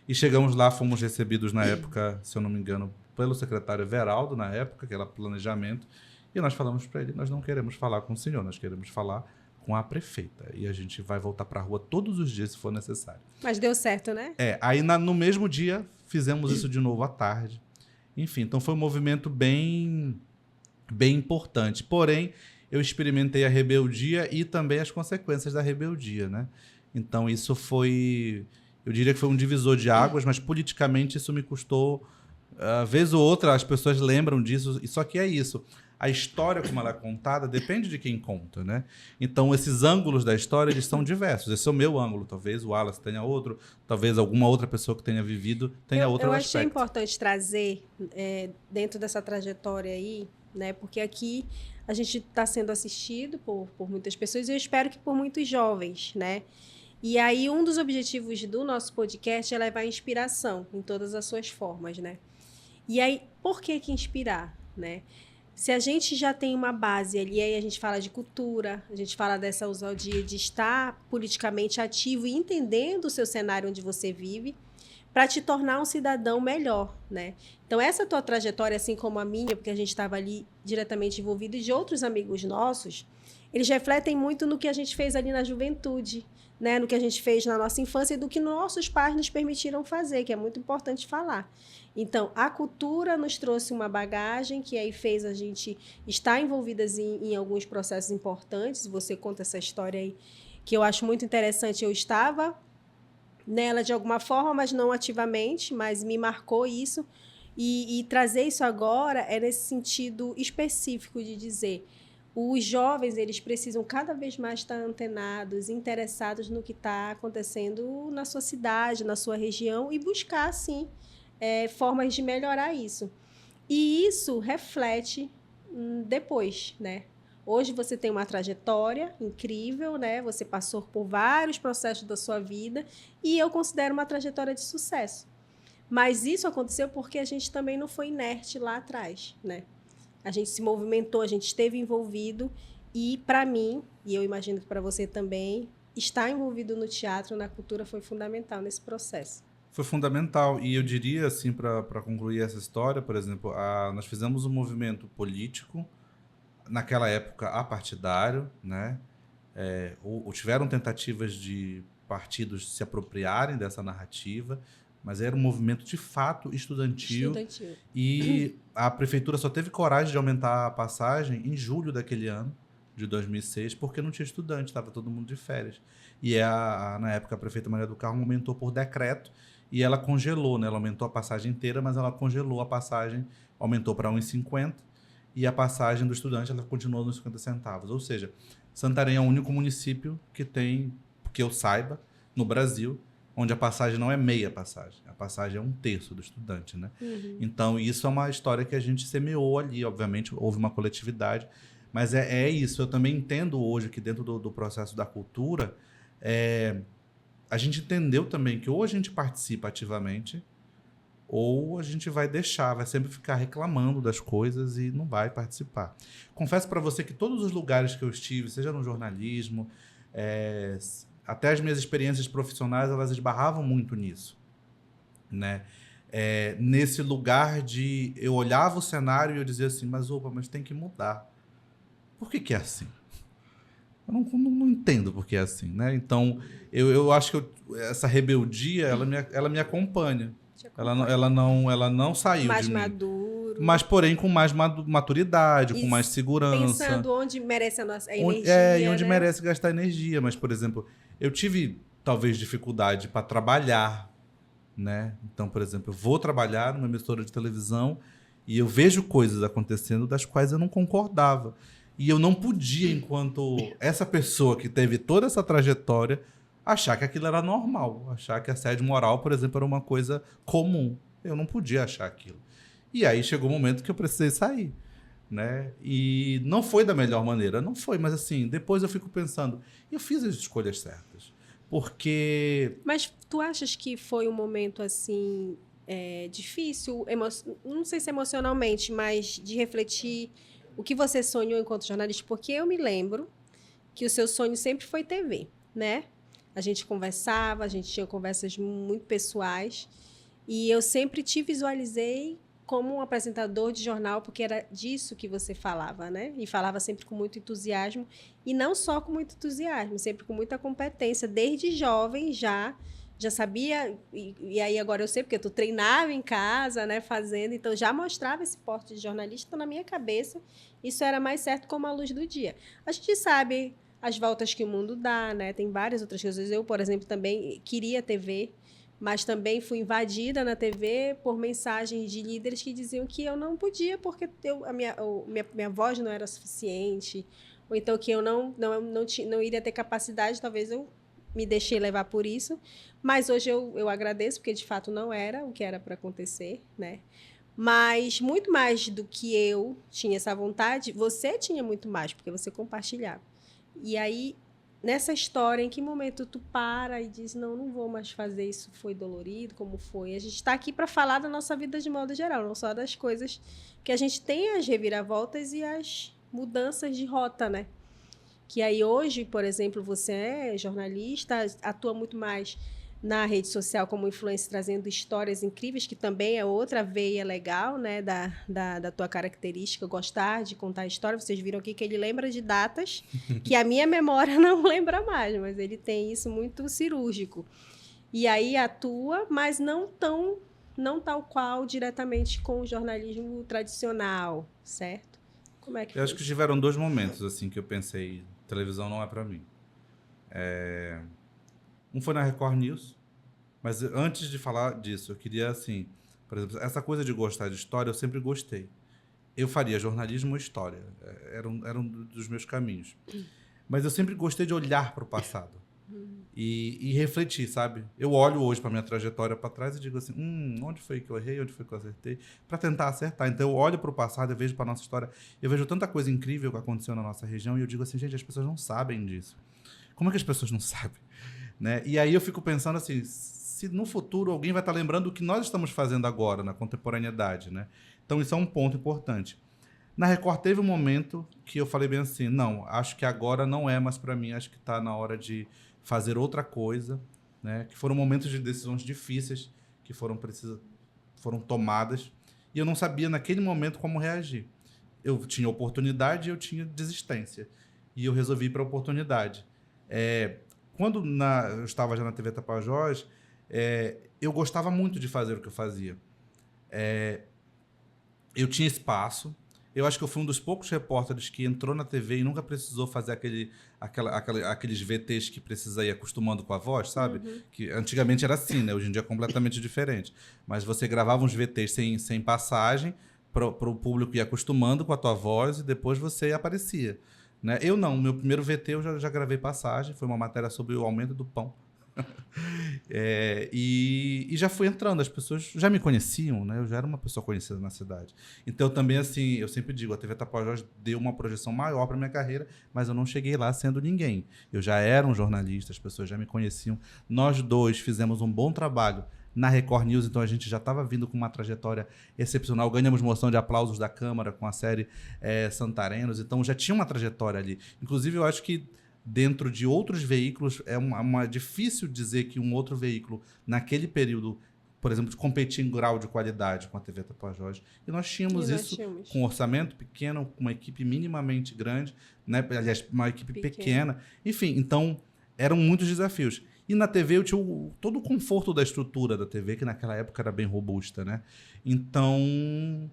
E chegamos lá, fomos recebidos na época, se eu não me engano, pelo secretário Everaldo, na época, que era planejamento, e nós falamos para ele, nós não queremos falar com o senhor, nós queremos falar com a prefeita, e a gente vai voltar para a rua todos os dias, se for necessário.
Mas deu certo, né?
Aí no mesmo dia, fizemos isso de novo à tarde. Enfim, então foi um movimento bem importante. Porém, eu experimentei a rebeldia e também as consequências da rebeldia, né? Então, isso foi... Eu diria que foi um divisor de águas, mas politicamente isso me custou... vez ou outra as pessoas lembram disso, só que é isso. A história, como ela é contada, depende de quem conta, né? Então, esses ângulos da história, eles são diversos. Esse é o meu ângulo. Talvez o Wallace tenha outro, talvez alguma outra pessoa que tenha vivido tenha outro aspecto.
Eu achei importante trazer, dentro dessa trajetória aí, né? Porque aqui a gente está sendo assistido por muitas pessoas e eu espero que por muitos jovens, né? E aí, um dos objetivos do nosso podcast é levar inspiração em todas as suas formas, né? E aí, por que inspirar, né? Se a gente já tem uma base ali, aí a gente fala de cultura, a gente fala dessa ousadia de estar politicamente ativo e entendendo o seu cenário onde você vive, para te tornar um cidadão melhor, né? Então, essa tua trajetória, assim como a minha, porque a gente estava ali diretamente envolvido, e de outros amigos nossos, eles refletem muito no que a gente fez ali na juventude, né? No que a gente fez na nossa infância e do que nossos pais nos permitiram fazer, que é muito importante falar. Então, a cultura nos trouxe uma bagagem que aí fez a gente estar envolvidas em alguns processos importantes. Você conta essa história aí, que eu acho muito interessante. Eu estava nela de alguma forma, mas não ativamente, mas me marcou isso. E trazer isso agora é nesse sentido específico de dizer... Os jovens, eles precisam cada vez mais estar antenados, interessados no que está acontecendo na sua cidade, na sua região, e buscar, sim, formas de melhorar isso. E isso reflete depois, né? Hoje você tem uma trajetória incrível, né? Você passou por vários processos da sua vida e eu considero uma trajetória de sucesso. Mas isso aconteceu porque a gente também não foi inerte lá atrás, né? A gente se movimentou, a gente esteve envolvido e, para mim, e eu imagino que para você também, estar envolvido no teatro, na cultura, foi fundamental nesse processo.
Foi fundamental. E eu diria, assim, para concluir essa história, por exemplo, nós fizemos um movimento político, naquela época apartidário, né? Tiveram tentativas de partidos se apropriarem dessa narrativa, mas era um movimento de fato estudantil. E a prefeitura só teve coragem de aumentar a passagem em julho daquele ano, de 2006, porque não tinha estudante, estava todo mundo de férias. E na época a prefeita Maria do Carmo aumentou por decreto e ela congelou, né? Ela aumentou a passagem inteira, mas ela congelou a passagem, aumentou para 1,50 e a passagem do estudante ela continuou nos 50 centavos. Ou seja, Santarém é o único município que tem, que eu saiba, no Brasil, onde a passagem não é meia passagem, a passagem é 1/3 do estudante, né? Então, isso é uma história que a gente semeou ali, obviamente, houve uma coletividade, mas é isso. Eu também entendo hoje que dentro do processo da cultura, a gente entendeu também que ou a gente participa ativamente, ou a gente vai deixar, vai sempre ficar reclamando das coisas e não vai participar. Confesso para você que todos os lugares que eu estive, seja no jornalismo, até as minhas experiências profissionais, elas esbarravam muito nisso, né? Nesse lugar de... Eu olhava o cenário e eu dizia assim, mas tem que mudar. Por que é assim? Eu não entendo por que é assim, né? Então, eu acho que essa rebeldia, ela me acompanha. Ela não saiu
mais
de mim.
Maduro.
Mas, porém, com mais maturidade, com mais segurança.
Pensando onde merece a nossa energia,
e onde
né?
merece gastar energia. Mas, por exemplo, eu tive, talvez, dificuldade para trabalhar, né? Então, por exemplo, eu vou trabalhar numa emissora de televisão e eu vejo coisas acontecendo das quais eu não concordava. E eu não podia, enquanto essa pessoa que teve toda essa trajetória, achar que aquilo era normal. Achar que assédio moral, por exemplo, era uma coisa comum. Eu não podia achar aquilo. E aí chegou o momento que eu precisei sair, né? E não foi da melhor maneira. Não foi, mas assim, depois eu fico pensando, eu fiz as escolhas certas. Porque...
Mas tu achas que foi um momento, assim, difícil, não sei se emocionalmente, mas de refletir o que você sonhou enquanto jornalista? Porque eu me lembro que o seu sonho sempre foi TV, né? A gente conversava, a gente tinha conversas muito pessoais e eu sempre te visualizei como um apresentador de jornal, porque era disso que você falava, né? E falava sempre com muito entusiasmo, e não só com muito entusiasmo, sempre com muita competência. Desde jovem já sabia, e aí agora eu sei, porque tu treinava em casa, né, fazendo, então já mostrava esse porte de jornalista. Então, na minha cabeça, isso era mais certo como a luz do dia. A gente sabe as voltas que o mundo dá, né? Tem várias outras coisas. Eu, por exemplo, também queria TV, mas também fui invadida na TV por mensagens de líderes que diziam que eu não podia porque minha voz não era suficiente, ou então que eu não iria ter capacidade. Talvez eu me deixei levar por isso, mas hoje eu agradeço, porque de fato não era o que era para acontecer, né? Mas muito mais do que eu tinha essa vontade, você tinha muito mais, porque você compartilhava. E aí, nessa história, em que momento tu para e diz, não vou mais fazer isso, foi dolorido, como foi? A gente está aqui para falar da nossa vida de modo geral, não só das coisas que a gente tem, as reviravoltas e as mudanças de rota, né? Que aí hoje, por exemplo, você é jornalista, atua muito mais na rede social como influencer, trazendo histórias incríveis, que também é outra veia legal, né, da tua característica, gostar de contar história. Vocês viram aqui que ele lembra de datas que a minha memória não lembra mais, mas ele tem isso muito cirúrgico. E aí atua, mas não tal qual diretamente com o jornalismo tradicional, certo? Como é que
Eu acho que tiveram 2 momentos assim que eu pensei, televisão não é para mim. Um foi na Record News, mas antes de falar disso, eu queria, assim, por exemplo, essa coisa de gostar de história, eu sempre gostei. Eu faria jornalismo ou história, era um dos meus caminhos. Mas eu sempre gostei de olhar para o passado e refletir, sabe? Eu olho hoje para minha trajetória para trás e digo assim, onde foi que eu errei, onde foi que eu acertei, para tentar acertar. Então eu olho para o passado, eu vejo para nossa história, eu vejo tanta coisa incrível que aconteceu na nossa região e eu digo assim, gente, as pessoas não sabem disso. Como é que as pessoas não sabem? Né? E aí eu fico pensando assim, se no futuro alguém vai estar lembrando o que nós estamos fazendo agora, na contemporaneidade, né? Então isso é um ponto importante. Na Record teve um momento que eu falei bem assim, não, acho que agora não é mais para mim, acho que está na hora de fazer outra coisa, né? Que foram momentos de decisões difíceis que foram tomadas e eu não sabia naquele momento como reagir. Eu tinha oportunidade e eu tinha desistência. E eu resolvi ir para a oportunidade. Quando eu estava já na TV Tapajós, eu gostava muito de fazer o que eu fazia. Eu tinha espaço. Eu acho que eu fui um dos poucos repórteres que entrou na TV e nunca precisou fazer aqueles VTs que precisa ir acostumando com a voz, sabe? Que antigamente era assim, né? Hoje em dia é completamente diferente. Mas você gravava uns VTs sem passagem para o público ir acostumando com a tua voz e depois você aparecia. Né? Eu não, meu primeiro VT eu já gravei passagem, foi uma matéria sobre o aumento do pão. E já fui entrando, as pessoas já me conheciam, né? Eu já era uma pessoa conhecida na cidade. Então, também, assim, eu sempre digo, a TV Tapajós deu uma projeção maior para minha carreira, mas eu não cheguei lá sendo ninguém. Eu já era um jornalista, as pessoas já me conheciam. Nós dois fizemos um bom trabalho na Record News, então a gente já estava vindo com uma trajetória excepcional. Ganhamos moção de aplausos da Câmara com a série Santarenos, então já tinha uma trajetória ali. Inclusive, eu acho que dentro de outros veículos, difícil dizer que um outro veículo, naquele período, por exemplo, de competir em grau de qualidade com a TV Tapajós. E nós tínhamos isso com um orçamento pequeno, com uma equipe minimamente grande, né? Aliás, uma equipe pequena. Enfim, então, eram muitos desafios. E na TV eu tinha todo o conforto da estrutura da TV, que naquela época era bem robusta, né? Então,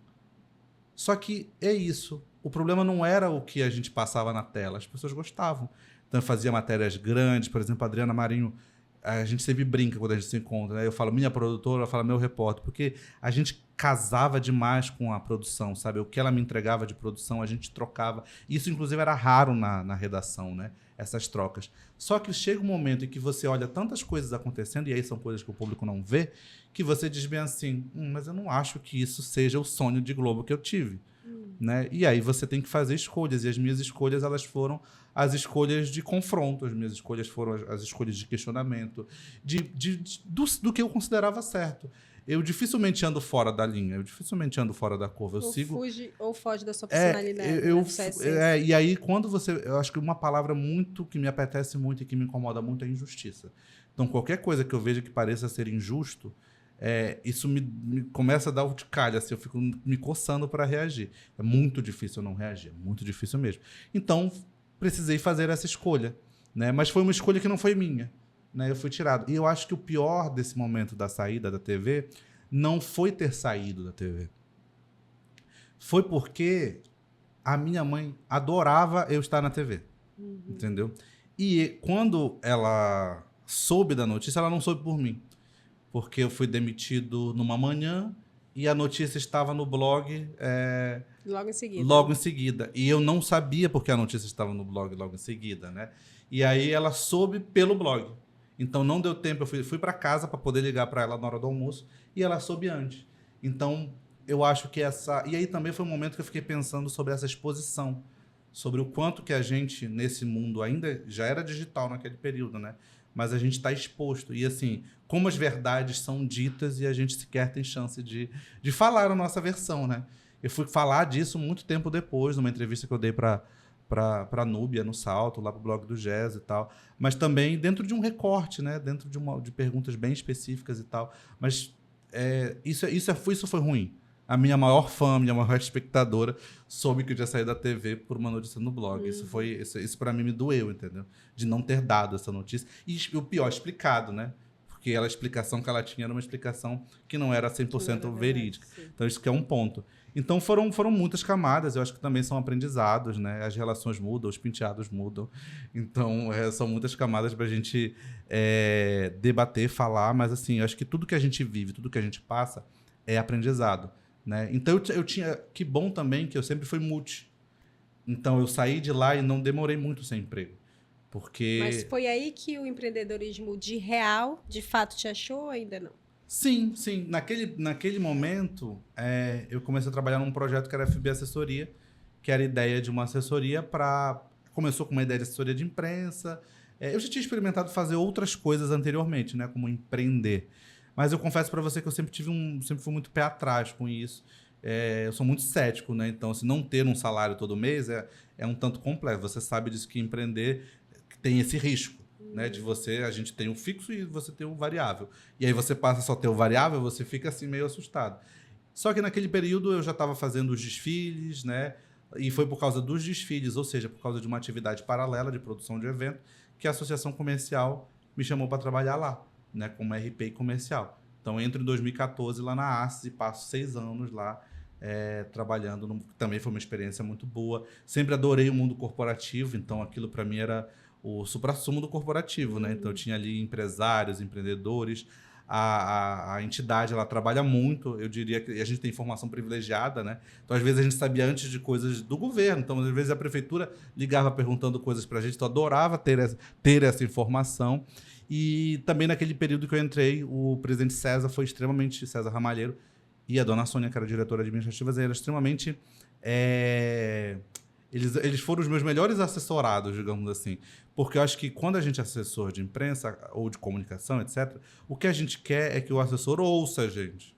só que é isso. O problema não era o que a gente passava na tela, as pessoas gostavam. Então eu fazia matérias grandes, por exemplo, a Adriana Marinho, a gente sempre brinca quando a gente se encontra, né? Eu falo minha produtora, ela fala meu repórter, porque a gente casava demais com a produção, sabe? O que ela me entregava de produção, a gente trocava. Isso, inclusive, era raro na redação, né? Essas trocas. Só que chega um momento em que você olha tantas coisas acontecendo, e aí são coisas que o público não vê, que você diz bem assim, mas eu não acho que isso seja o sonho de Globo que eu tive. Né? E aí você tem que fazer escolhas, e as minhas escolhas elas foram as escolhas de confronto, as minhas escolhas foram as escolhas de questionamento, do que eu considerava certo. Eu dificilmente ando fora da linha, eu dificilmente ando fora da curva.
Ou foge da sua personalidade.
E aí, quando eu acho que uma palavra muito que me apetece muito e que me incomoda muito é injustiça. Então, qualquer coisa que eu veja que pareça ser injusto, isso me começa a dar urticária, assim, eu fico me coçando para reagir. É muito difícil eu não reagir, muito difícil mesmo. Então, precisei fazer essa escolha, né? Mas foi uma escolha que não foi minha, né? Eu fui tirado. E eu acho que o pior desse momento da saída da TV não foi ter saído da TV. Foi porque a minha mãe adorava eu estar na TV, entendeu? E quando ela soube da notícia, ela não soube por mim. Porque eu fui demitido numa manhã e a notícia estava no blog
logo
em seguida. E eu não sabia porque a notícia estava no blog logo em seguida, né? E aí ela soube pelo blog. Então não deu tempo, eu fui para casa para poder ligar para ela na hora do almoço e ela soube antes. Então eu acho que E aí também foi um momento que eu fiquei pensando sobre essa exposição, sobre o quanto que a gente, nesse mundo, ainda já era digital naquele período, né? Mas a gente está exposto. E, assim, como as verdades são ditas e a gente sequer tem chance de falar a nossa versão, né? Eu fui falar disso muito tempo depois, numa entrevista que eu dei para a Núbia, no Salto, lá para o blog do Jazz e tal. Mas também dentro de um recorte, né? Dentro de perguntas bem específicas e tal. Mas isso foi ruim. A minha maior fã, minha maior espectadora, soube que eu tinha saído da TV por uma notícia no blog. Isso para mim me doeu, entendeu? De não ter dado essa notícia. E o pior, explicado, né? Porque a explicação que ela tinha era uma explicação que não era 100% verídica. Então, isso que é um ponto. Então, foram muitas camadas. Eu acho que também são aprendizados, né? As relações mudam, os penteados mudam. Então, são muitas camadas para a gente debater, falar. Mas, assim, eu acho que tudo que a gente vive, tudo que a gente passa é aprendizado. Né? Então, eu tinha... Que bom também que eu sempre fui multi. Então, eu saí de lá e não demorei muito sem emprego. Porque...
Mas foi aí que o empreendedorismo de fato, te achou ou ainda não?
Sim. Naquele momento, eu comecei a trabalhar num projeto que era a FB Assessoria, que era a ideia de uma assessoria para... Começou com uma ideia de assessoria de imprensa. Eu já tinha experimentado fazer outras coisas anteriormente, né? Como empreender. Mas eu confesso para você que eu sempre fui muito pé atrás com isso. Eu sou muito cético, né? Então, se não ter um salário todo mês é um tanto complexo. Você sabe disso, que empreender tem esse risco, né? De a gente tem o fixo e você tem o variável. E aí você passa a só ter o variável, você fica assim meio assustado. Só que naquele período eu já estava fazendo os desfiles, né? E foi por causa dos desfiles, ou seja, por causa de uma atividade paralela de produção de evento, que a Associação Comercial me chamou para trabalhar lá, né, como RP e comercial. Então, entro em 2014 lá na ACES e passo 6 anos lá trabalhando. Também foi uma experiência muito boa. Sempre adorei o mundo corporativo, então aquilo para mim era o suprassumo do corporativo, né? Então, eu tinha ali empresários, empreendedores. A entidade, ela trabalha muito, eu diria que a gente tem informação privilegiada, né? Então, às vezes, a gente sabia antes de coisas do governo. Então, às vezes, a prefeitura ligava perguntando coisas para a gente. Então, eu adorava ter essa informação. E também naquele período que eu entrei, o presidente César foi extremamente, César Ramalheiro, e a dona Sônia, que era diretora administrativa, era extremamente... Eles foram os meus melhores assessorados, digamos assim. Porque eu acho que quando a gente é assessor de imprensa ou de comunicação, etc., o que a gente quer é que o assessor ouça a gente.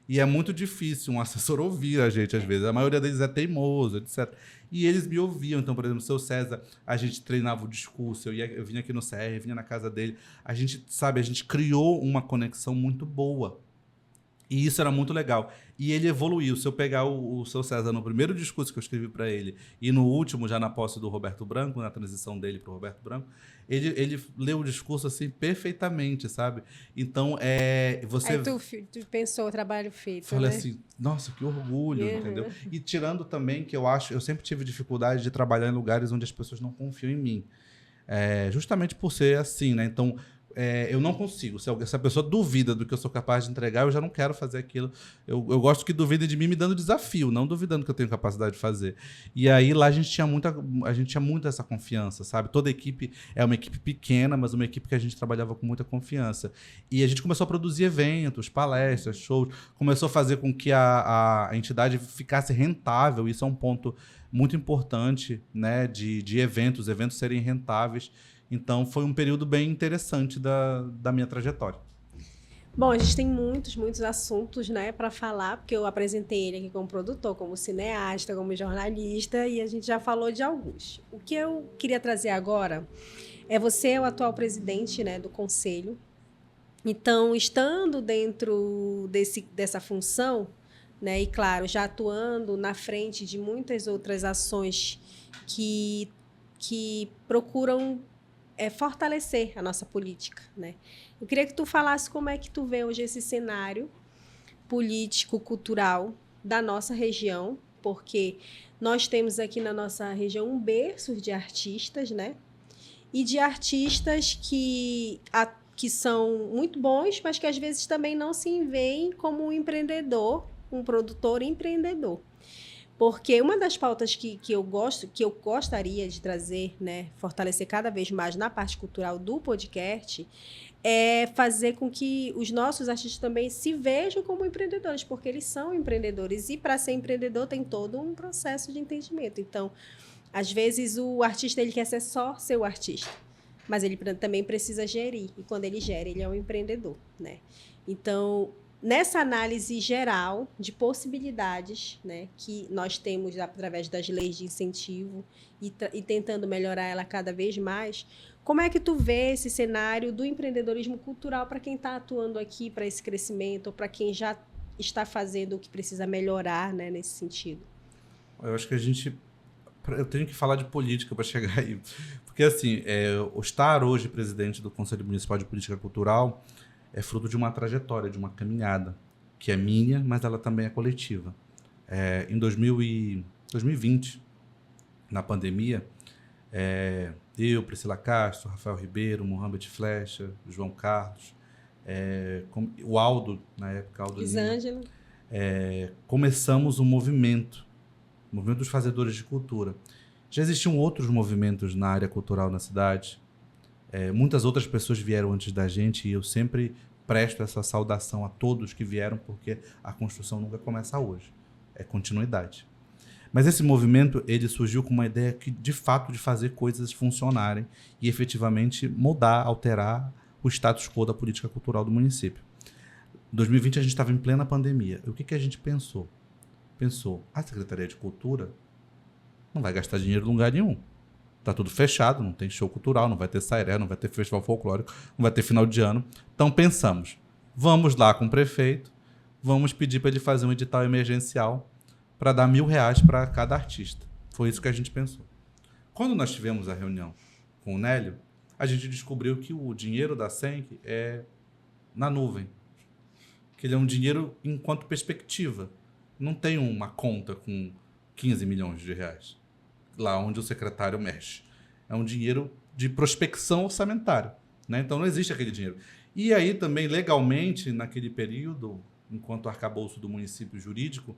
E é muito difícil um assessor ouvir a gente, às vezes. A maioria deles é teimoso, etc. E eles me ouviam. Então, por exemplo, o seu César, a gente treinava o discurso. Eu vinha aqui no CR, vinha na casa dele. A gente, sabe, a gente criou uma conexão muito boa. E isso era muito legal. E ele evoluiu. Se eu pegar o seu César no primeiro discurso que eu escrevi para ele e no último, já na posse do Roberto Branco, na transição dele para o Roberto Branco, ele leu o discurso assim perfeitamente, sabe? Então, você...
Aí tu pensou o trabalho feito,
Falei
né?
assim, nossa, que orgulho,
Uhum.
entendeu? E tirando também que eu sempre tive dificuldade de trabalhar em lugares onde as pessoas não confiam em mim. Justamente por ser assim, né? Então, eu não consigo. Se a pessoa duvida do que eu sou capaz de entregar, eu já não quero fazer aquilo. Eu gosto que duvidem de mim me dando desafio, não duvidando que eu tenho capacidade de fazer. E aí lá a gente tinha muito essa confiança, sabe? Toda a equipe é uma equipe pequena, mas uma equipe que a gente trabalhava com muita confiança. E a gente começou a produzir eventos, palestras, shows, começou a fazer com que a entidade ficasse rentável. Isso é um ponto muito importante, né? De eventos serem rentáveis. Então, foi um período bem interessante da minha trajetória.
Bom, a gente tem muitos assuntos, né, para falar, porque eu apresentei ele aqui como produtor, como cineasta, como jornalista, e a gente já falou de alguns. O que eu queria trazer agora você é o atual presidente, né, do conselho. Então, estando dentro dessa função, né, e claro, já atuando na frente de muitas outras ações que procuram fortalecer a nossa política, né? Eu queria que tu falasse como é que tu vê hoje esse cenário político, cultural da nossa região, porque nós temos aqui na nossa região um berço de artistas, né? E de artistas que são muito bons, mas que às vezes também não se veem como um empreendedor, um produtor empreendedor. Porque uma das pautas que eu gostaria de trazer, né, fortalecer cada vez mais na parte cultural do podcast, é fazer com que os nossos artistas também se vejam como empreendedores, porque eles são empreendedores. E para ser empreendedor tem todo um processo de entendimento. Então, às vezes o artista ele quer ser só seu artista, mas ele também precisa gerir. E quando ele gera, ele é um empreendedor, né? Então, nessa análise geral de possibilidades, né, que nós temos através das leis de incentivo e tentando melhorar ela cada vez mais, como é que tu vê esse cenário do empreendedorismo cultural para quem está atuando aqui para esse crescimento, ou para quem já está fazendo o que precisa melhorar, né, nesse sentido?
Eu acho que eu tenho que falar de política para chegar aí. Porque, assim, o estar hoje presidente do Conselho Municipal de Política Cultural é fruto de uma trajetória, de uma caminhada, que é minha, mas ela também é coletiva. Em 2020, na pandemia, eu, Priscila Castro, Rafael Ribeiro, Mohamed Flecha, João Carlos, o Aldo, na época, Aldo
Elisângela.
Começamos um movimento dos fazedores de cultura. Já existiam outros movimentos na área cultural na cidade. Muitas outras pessoas vieram antes da gente e eu sempre presto essa saudação a todos que vieram, porque a construção nunca começa hoje. É continuidade. Mas esse movimento ele surgiu com uma ideia de fato de fazer coisas funcionarem e efetivamente mudar, alterar o status quo da política cultural do município. Em 2020 a gente estava em plena pandemia. E o que a gente pensou? A Secretaria de Cultura não vai gastar dinheiro em lugar nenhum. Tá tudo fechado, não tem show cultural, não vai ter sairé, não vai ter festival folclórico, não vai ter final de ano. Então pensamos, vamos lá com o prefeito, vamos pedir para ele fazer um edital emergencial para dar R$1.000 para cada artista. Foi isso que a gente pensou. Quando nós tivemos a reunião com o Nélio, a gente descobriu que o dinheiro da SENC é na nuvem. Que ele é um dinheiro enquanto perspectiva. Não tem uma conta com 15 milhões de reais, lá onde o secretário mexe. É um dinheiro de prospecção orçamentária, né? Então não existe aquele dinheiro. E aí também, legalmente, naquele período, enquanto arcabouço do município jurídico,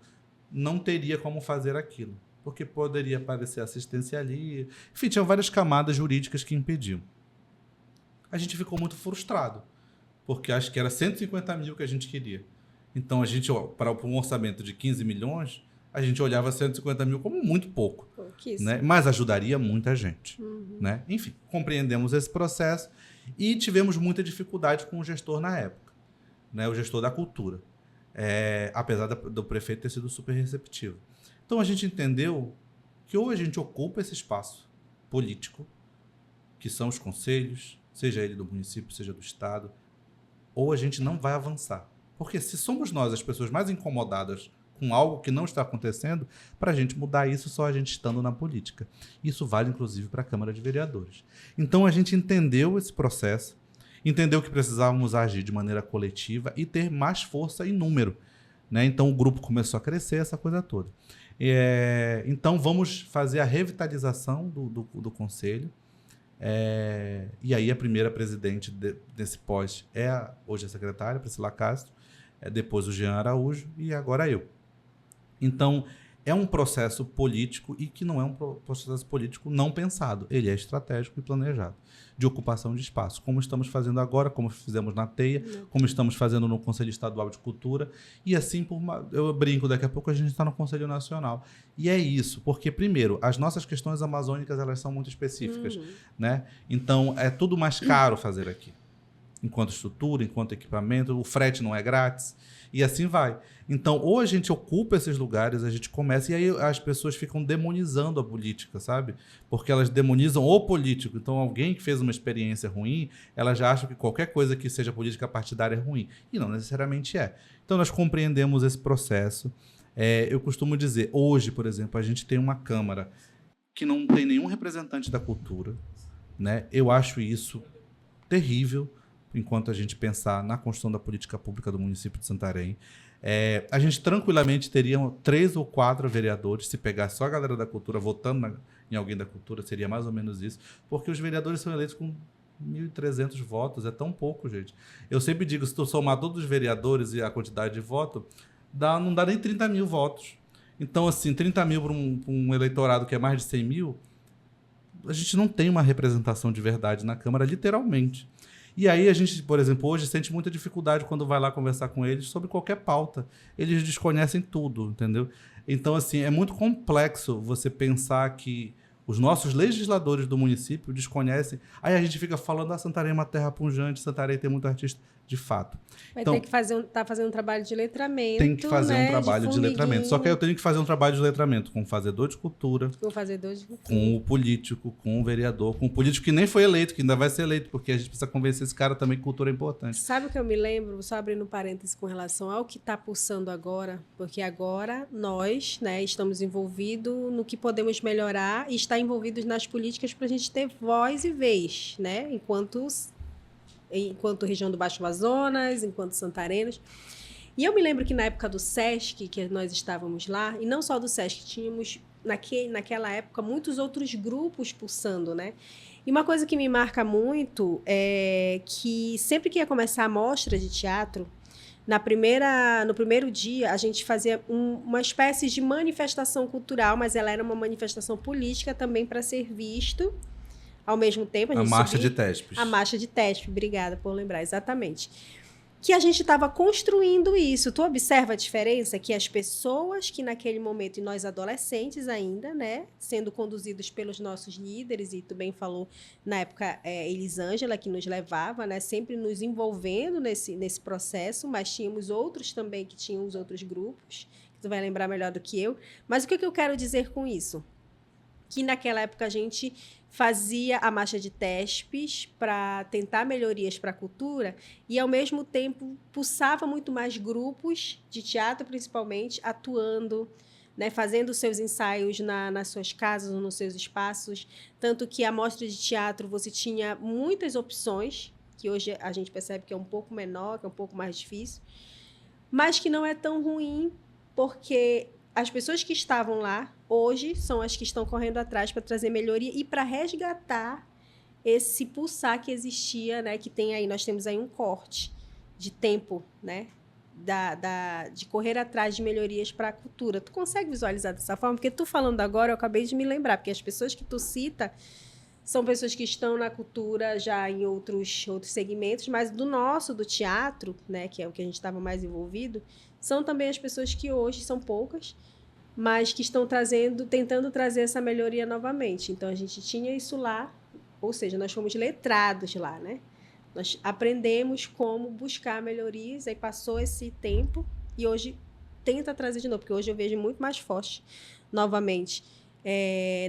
não teria como fazer aquilo, porque poderia aparecer assistencialia. Enfim, tinha várias camadas jurídicas que impediam. a gente ficou muito frustrado, porque acho que era 150 mil que a gente queria. Então, a gente, para um orçamento de 15 milhões, a gente olhava 150 mil como muito pouco, né? Mas ajudaria muita gente. Né? Enfim, compreendemos esse processo e tivemos muita dificuldade com o gestor na época, né? O gestor da cultura, apesar do prefeito ter sido super receptivo. Então, a gente entendeu que ou a gente ocupa esse espaço político, que são os conselhos, seja ele do município, seja do estado, ou a gente não vai avançar. Porque se somos nós as pessoas mais incomodadas com algo que não está acontecendo, para a gente mudar isso só a gente estando na política. Isso vale, inclusive, para a Câmara de Vereadores. Então, a gente entendeu esse processo, entendeu que precisávamos agir de maneira coletiva e ter mais força em número, né? Então, o grupo começou a crescer, essa coisa toda. Então, vamos fazer a revitalização do Conselho. E aí, a primeira presidente desse pós hoje a secretária, Priscila Castro, depois o Jean Araújo e agora eu. Então, é um processo político e que não é um processo político não pensado. Ele é estratégico e planejado, de ocupação de espaço, como estamos fazendo agora, como fizemos na TEIA, como estamos fazendo no Conselho Estadual de Cultura, e assim, eu brinco, daqui a pouco a gente está no Conselho Nacional. E é isso, porque, primeiro, as nossas questões amazônicas elas são muito específicas, né? Então, é tudo mais caro fazer aqui. Enquanto estrutura, enquanto equipamento, o frete não é grátis, e assim vai. Então, ou a gente ocupa esses lugares, a gente começa, e aí as pessoas ficam demonizando a política, sabe? Porque elas demonizam o político. Então, alguém que fez uma experiência ruim, ela já acha que qualquer coisa que seja política partidária é ruim. E não necessariamente é. Então, nós compreendemos esse processo. Eu costumo dizer, hoje, por exemplo, a gente tem uma Câmara que não tem nenhum representante da cultura, né? Eu acho isso terrível, enquanto a gente pensar na construção da política pública do município de Santarém. A gente tranquilamente teria 3 ou 4 vereadores, se pegar só a galera da cultura votando em alguém da cultura, seria mais ou menos isso, porque os vereadores são eleitos com 1.300 votos, é tão pouco, gente. Eu sempre digo, se tu somar todos os vereadores e a quantidade de voto, não dá nem 30 mil votos. Então, assim, 30 mil para um eleitorado que é mais de 100 mil, a gente não tem uma representação de verdade na Câmara, literalmente. E aí a gente, por exemplo, hoje sente muita dificuldade quando vai lá conversar com eles sobre qualquer pauta. Eles desconhecem tudo, entendeu? Então, assim, é muito complexo você pensar que os nossos legisladores do município desconhecem. Aí a gente fica falando, Santarém é uma terra pujante, Santarém tem muito artista, de fato.
Vai ter que fazendo um trabalho de letramento.
Tem que fazer
um
trabalho de letramento. Só que aí eu tenho que fazer um trabalho de letramento com o fazedor de cultura, com o político, com o vereador, com o político que nem foi eleito, que ainda vai ser eleito, porque a gente precisa convencer esse cara também que cultura é importante.
Sabe o que eu me lembro, só abrindo parênteses com relação ao que está pulsando agora? Porque agora nós, né, estamos envolvidos no que podemos melhorar e estar envolvidos nas políticas para a gente ter voz e vez, né? Enquanto região do Baixo Amazonas, enquanto santarenos. E eu me lembro que na época do SESC, que nós estávamos lá, e não só do SESC, tínhamos naquela época muitos outros grupos pulsando, né? E uma coisa que me marca muito é que sempre que ia começar a mostra de teatro, no primeiro dia, a gente fazia uma espécie de manifestação cultural, mas ela era uma manifestação política também para ser visto. Ao mesmo tempo,
a marcha de Tespes.
A marcha de Tespes, obrigada por lembrar, exatamente. Que a gente estava construindo isso. Tu observa a diferença que as pessoas que naquele momento, e nós adolescentes ainda, né, sendo conduzidos pelos nossos líderes, e tu bem falou, na época, Elisângela, que nos levava, né, sempre nos envolvendo nesse processo, mas tínhamos outros também que tinham os outros grupos, que tu vai lembrar melhor do que eu. Mas o que eu quero dizer com isso? Que naquela época a gente fazia a marcha de Tespes para tentar melhorias para a cultura e, ao mesmo tempo, pulsava muito mais grupos de teatro, principalmente, atuando, né, fazendo seus ensaios nas suas casas ou nos seus espaços. Tanto que a mostra de teatro você tinha muitas opções, que hoje a gente percebe que é um pouco menor, que é um pouco mais difícil, mas que não é tão ruim, porque as pessoas que estavam lá hoje são as que estão correndo atrás para trazer melhoria e para resgatar esse pulsar que existia, né? Que tem aí, nós temos aí um corte de tempo, né? De correr atrás de melhorias para a cultura. Tu consegue visualizar dessa forma? Porque tu falando agora, eu acabei de me lembrar, porque as pessoas que tu cita são pessoas que estão na cultura já em outros segmentos, mas do teatro, né, que é o que a gente estava mais envolvido, são também as pessoas que hoje são poucas, mas que estão tentando trazer essa melhoria novamente. Então, a gente tinha isso lá, ou seja, nós fomos letrados lá, né? Nós aprendemos como buscar melhorias, aí passou esse tempo e hoje tenta trazer de novo, porque hoje eu vejo muito mais forte novamente.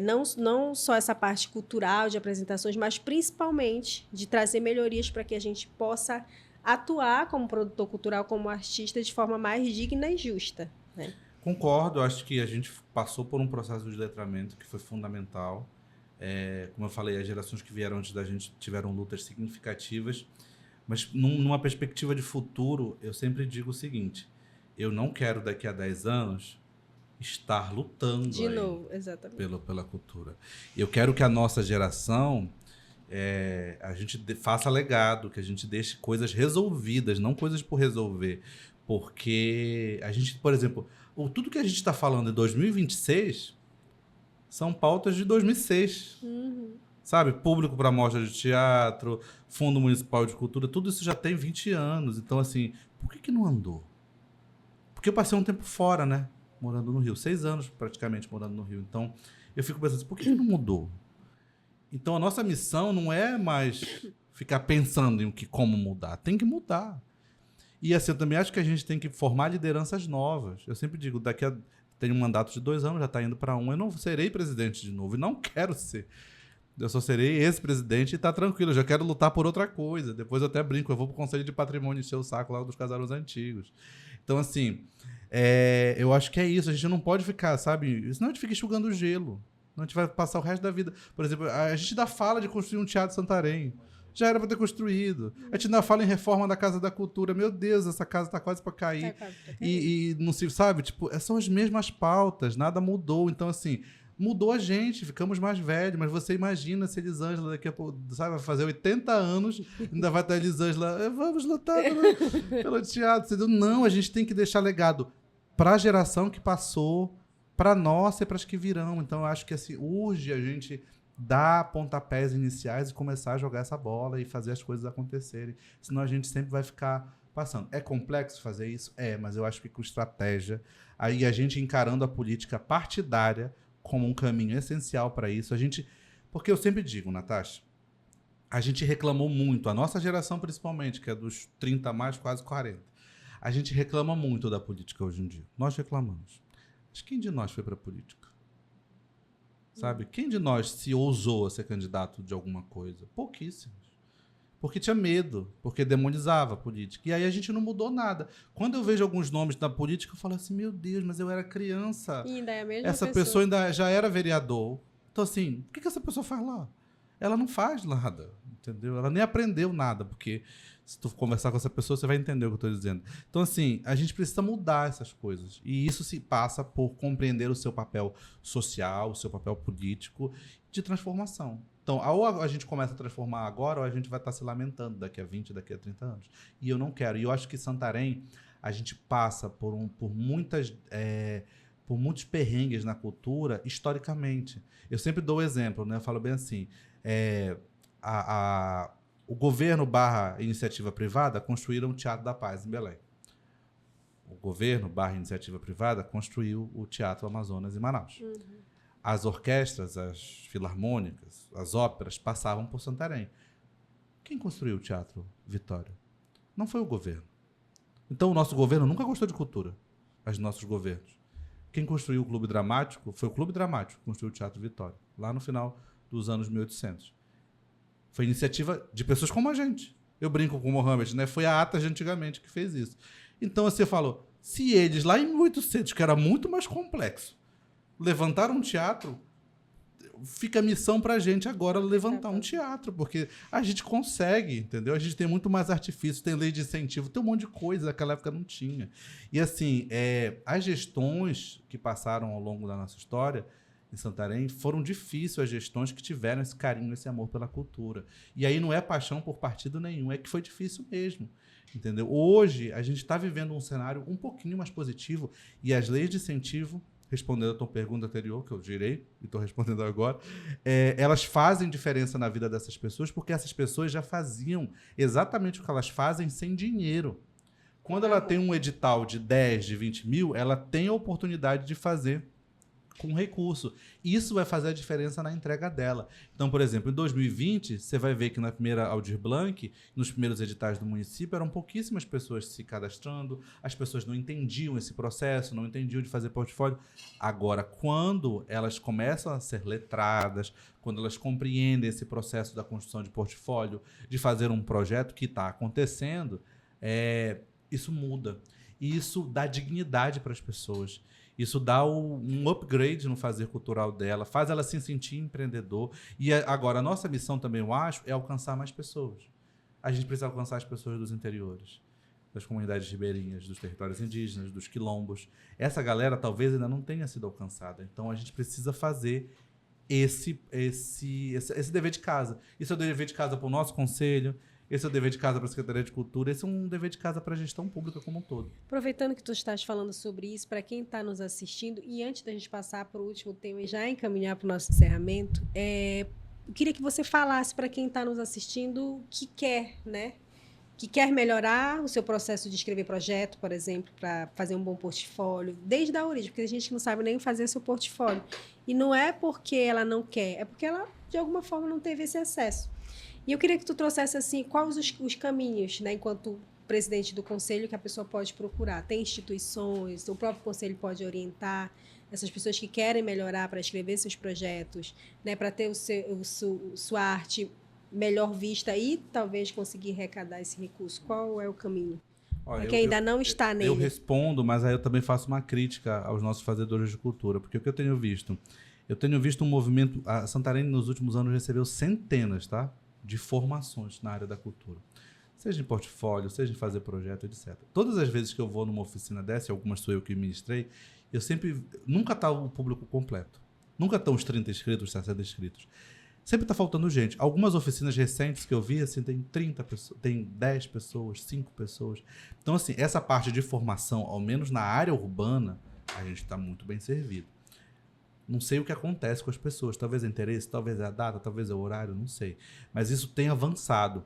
Não só essa parte cultural de apresentações, mas principalmente de trazer melhorias para que a gente possa atuar como produtor cultural, como artista, de forma mais digna e justa, né?
Concordo, acho que a gente passou por um processo de letramento que foi fundamental. Como eu falei, as gerações que vieram antes da gente tiveram lutas significativas, mas numa perspectiva de futuro, eu sempre digo o seguinte: eu não quero daqui a 10 anos estar lutando
de novo, exatamente,
pela cultura. Eu quero que a nossa geração a gente faça legado, que a gente deixe coisas resolvidas, não coisas por resolver. Porque a gente, por exemplo, tudo que a gente está falando em 2026 são pautas de 2006. Sabe? Público para mostra de teatro, Fundo Municipal de Cultura, tudo isso já tem 20 anos. Então, assim, por que não andou? Porque eu passei um tempo fora, né? Morando no Rio. 6 anos, praticamente, morando no Rio. Então, eu fico pensando assim, por que não mudou? Então, a nossa missão não é mais ficar pensando em como mudar. Tem que mudar. E, assim, eu também acho que a gente tem que formar lideranças novas. Eu sempre digo, tenho um mandato de 2 anos, já está indo para 1. Eu não serei presidente de novo. E não quero ser. Eu só serei ex-presidente e tá tranquilo. Eu já quero lutar por outra coisa. Depois eu até brinco, eu vou pro Conselho de Patrimônio encher o saco lá dos casarões antigos. Então, assim, eu acho que é isso. A gente não pode ficar, sabe? Senão a gente fica enxugando gelo. Senão a gente vai passar o resto da vida. Por exemplo, a gente ainda fala de construir um teatro em Santarém. Já era para ter construído. A gente ainda fala em reforma da Casa da Cultura. Meu Deus, essa casa tá quase para cair. E não se sabe, tipo, são as mesmas pautas, nada mudou. Então, assim, mudou a gente, ficamos mais velhos, mas você imagina se Elisângela daqui a pouco, sabe, vai fazer 80 anos, ainda vai estar Elisângela, vamos lutar pelo teatro. Entendeu? Não, a gente tem que deixar legado para a geração que passou, para nossa e para as que virão. Então, eu acho que assim, urge a gente dar pontapés iniciais e começar a jogar essa bola e fazer as coisas acontecerem. Senão a gente sempre vai ficar passando. É complexo fazer isso? Mas eu acho que com estratégia, aí a gente encarando a política partidária como um caminho essencial para isso. Porque eu sempre digo, Natasha, a gente reclamou muito, a nossa geração principalmente, que é dos 30 mais, quase 40. A gente reclama muito da política hoje em dia. Nós reclamamos. Mas quem de nós foi para a política? Sabe? Quem de nós se ousou a ser candidato de alguma coisa? Pouquíssimos. Porque tinha medo, porque demonizava a política. E aí a gente não mudou nada. Quando eu vejo alguns nomes da política, eu falo assim, meu Deus, mas eu era criança.
E ainda é a mesma
essa pessoa ainda já era vereador. Então, assim, o que essa pessoa faz lá? Ela não faz nada, entendeu? Ela nem aprendeu nada, porque se tu conversar com essa pessoa, você vai entender o que eu estou dizendo. Então, assim, a gente precisa mudar essas coisas. E isso se passa por compreender o seu papel social, o seu papel político de transformação. Então, ou a gente começa a transformar agora, ou a gente vai estar se lamentando daqui a 20, daqui a 30 anos. E eu não quero. E eu acho que Santarém, a gente passa por muitos perrengues na cultura, historicamente. Eu sempre dou o exemplo, né? Eu falo bem assim, o governo / iniciativa privada construíram o Teatro da Paz em Belém. O governo / iniciativa privada construiu o Teatro Amazonas em Manaus. As orquestras, as filarmônicas, as óperas passavam por Santarém. Quem construiu o Teatro Vitória? Não foi o governo. Então, o nosso governo nunca gostou de cultura, os nossos governos. Quem construiu o Clube Dramático foi o Clube Dramático que construiu o Teatro Vitória, lá no final dos anos 1800. Foi iniciativa de pessoas como a gente. Eu brinco com o Mohamed, né? Foi a Atas de antigamente que fez isso. Então, você falou, se eles, lá em 1800, que era muito mais complexo, levantaram um teatro, fica a missão pra gente agora levantar um teatro, porque a gente consegue, entendeu? A gente tem muito mais artifício, tem lei de incentivo, tem um monte de coisa, naquela época não tinha. E assim, as gestões que passaram ao longo da nossa história em Santarém foram difíceis, as gestões que tiveram esse carinho, esse amor pela cultura. E aí não é paixão por partido nenhum, é que foi difícil mesmo, entendeu? Hoje, a gente está vivendo um cenário um pouquinho mais positivo e as leis de incentivo respondendo a tua pergunta anterior, que eu girei e estou respondendo agora, elas fazem diferença na vida dessas pessoas porque essas pessoas já faziam exatamente o que elas fazem sem dinheiro. Quando ela tem um edital de 10, de 20 mil, ela tem a oportunidade de fazer com recurso. Isso vai fazer a diferença na entrega dela. Então, por exemplo, em 2020, você vai ver que na primeira Aldir Blanc, nos primeiros editais do município, eram pouquíssimas pessoas se cadastrando, as pessoas não entendiam esse processo, não entendiam de fazer portfólio. Agora, quando elas começam a ser letradas, quando elas compreendem esse processo da construção de portfólio, de fazer um projeto que está acontecendo, isso muda. E isso dá dignidade para as pessoas. Isso dá um upgrade no fazer cultural dela, faz ela se sentir empreendedor. E agora, a nossa missão também, eu acho, é alcançar mais pessoas. A gente precisa alcançar as pessoas dos interiores, das comunidades ribeirinhas, dos territórios indígenas, dos quilombos. Essa galera talvez ainda não tenha sido alcançada. Então, a gente precisa fazer esse dever de casa. Isso é o dever de casa para o nosso conselho, esse é o dever de casa para a Secretaria de Cultura, esse é um dever de casa para a gestão pública como um todo.
Aproveitando que tu estás falando sobre isso, para quem está nos assistindo, e antes da gente passar para o último tema e já encaminhar para o nosso encerramento, eu queria que você falasse para quem está nos assistindo que quer, né? Que quer melhorar o seu processo de escrever projeto, por exemplo, para fazer um bom portfólio, desde a origem, porque a gente não sabe nem fazer seu portfólio. E não é porque ela não quer, é porque ela, de alguma forma, não teve esse acesso. E eu queria que tu trouxesse, assim, quais os caminhos, né, enquanto presidente do conselho, que a pessoa pode procurar. Tem instituições, o próprio conselho pode orientar essas pessoas que querem melhorar para escrever seus projetos, né, para ter sua arte melhor vista e talvez conseguir arrecadar esse recurso. Qual é o caminho? Para quem ainda não está nele.
Eu respondo, mas aí eu também faço uma crítica aos nossos fazedores de cultura, porque o que eu tenho visto? Eu tenho visto um movimento... A Santarém, nos últimos anos, recebeu centenas, tá, de formações na área da cultura. Seja em portfólio, seja em fazer projeto, etc. Todas as vezes que eu vou numa oficina dessa, algumas sou eu que ministrei, eu sempre... Nunca está o público completo. Nunca estão os 30 inscritos, 60 inscritos. Sempre está faltando gente. Algumas oficinas recentes que eu vi, assim, tem 30 pessoas, tem 10 pessoas, 5 pessoas. Então, assim, essa parte de formação, ao menos na área urbana, a gente está muito bem servido. Não sei o que acontece com as pessoas. Talvez é interesse, talvez é a data, talvez é o horário, não sei. Mas isso tem avançado.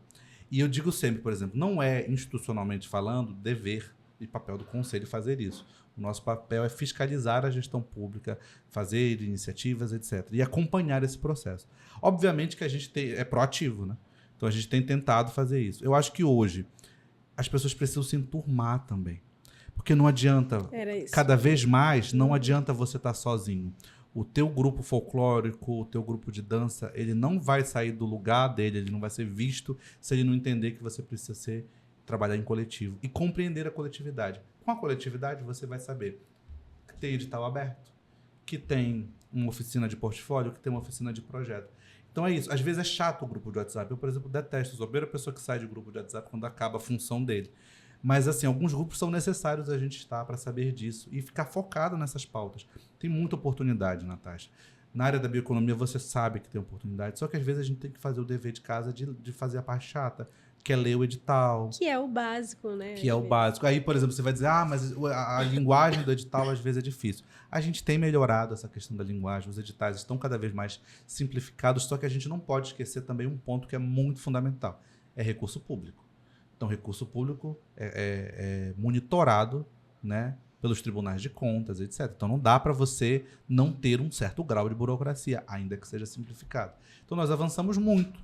E eu digo sempre, por exemplo, não é institucionalmente falando dever e papel do conselho fazer isso. O nosso papel é fiscalizar a gestão pública, fazer iniciativas, etc. E acompanhar esse processo. Obviamente que a gente é proativo, né? Então a gente tem tentado fazer isso. Eu acho que hoje as pessoas precisam se enturmar também. Porque não adianta, cada vez mais, não adianta você estar sozinho. O teu grupo folclórico, o teu grupo de dança, ele não vai sair do lugar dele, ele não vai ser visto se ele não entender que você precisa trabalhar em coletivo e compreender a coletividade. Com a coletividade, você vai saber que tem edital aberto, que tem uma oficina de portfólio, que tem uma oficina de projeto. Então é isso. Às vezes é chato o grupo de WhatsApp. Eu, por exemplo, detesto. Sou a primeira pessoa que sai de grupo de WhatsApp quando acaba a função dele. Mas, assim, alguns grupos são necessários a gente estar para saber disso e ficar focado nessas pautas. Tem muita oportunidade, Natasha. Na área da bioeconomia, você sabe que tem oportunidade, só que às vezes a gente tem que fazer o dever de casa de fazer a parte chata, que é ler o edital.
Que é o básico, né?
Que é o básico. Aí, por exemplo, você vai dizer, mas a linguagem do edital às vezes é difícil. A gente tem melhorado essa questão da linguagem, os editais estão cada vez mais simplificados, só que a gente não pode esquecer também um ponto que é muito fundamental, é recurso público. Então, recurso público é monitorado, né, pelos tribunais de contas, etc. Então, não dá para você não ter um certo grau de burocracia, ainda que seja simplificado. Então, nós avançamos muito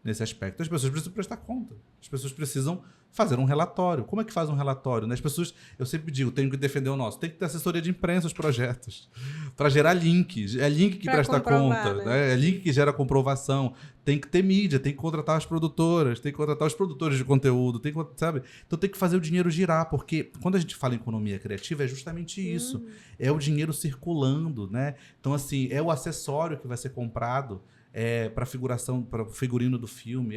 nesse aspecto. As pessoas precisam prestar conta. As pessoas precisam fazer um relatório. Como é que faz um relatório? Né? As pessoas, eu sempre digo, tenho que defender o nosso. Tem que ter assessoria de imprensa os projetos, para gerar links. É link que pra presta conta, né? É link que gera comprovação. Tem que ter mídia, tem que contratar as produtoras, tem que contratar os produtores de conteúdo, sabe? Então tem que fazer o dinheiro girar, porque quando a gente fala em economia criativa, é justamente isso. É o dinheiro circulando, né? Então, assim, é o acessório que vai ser comprado para figuração, para o figurino do filme,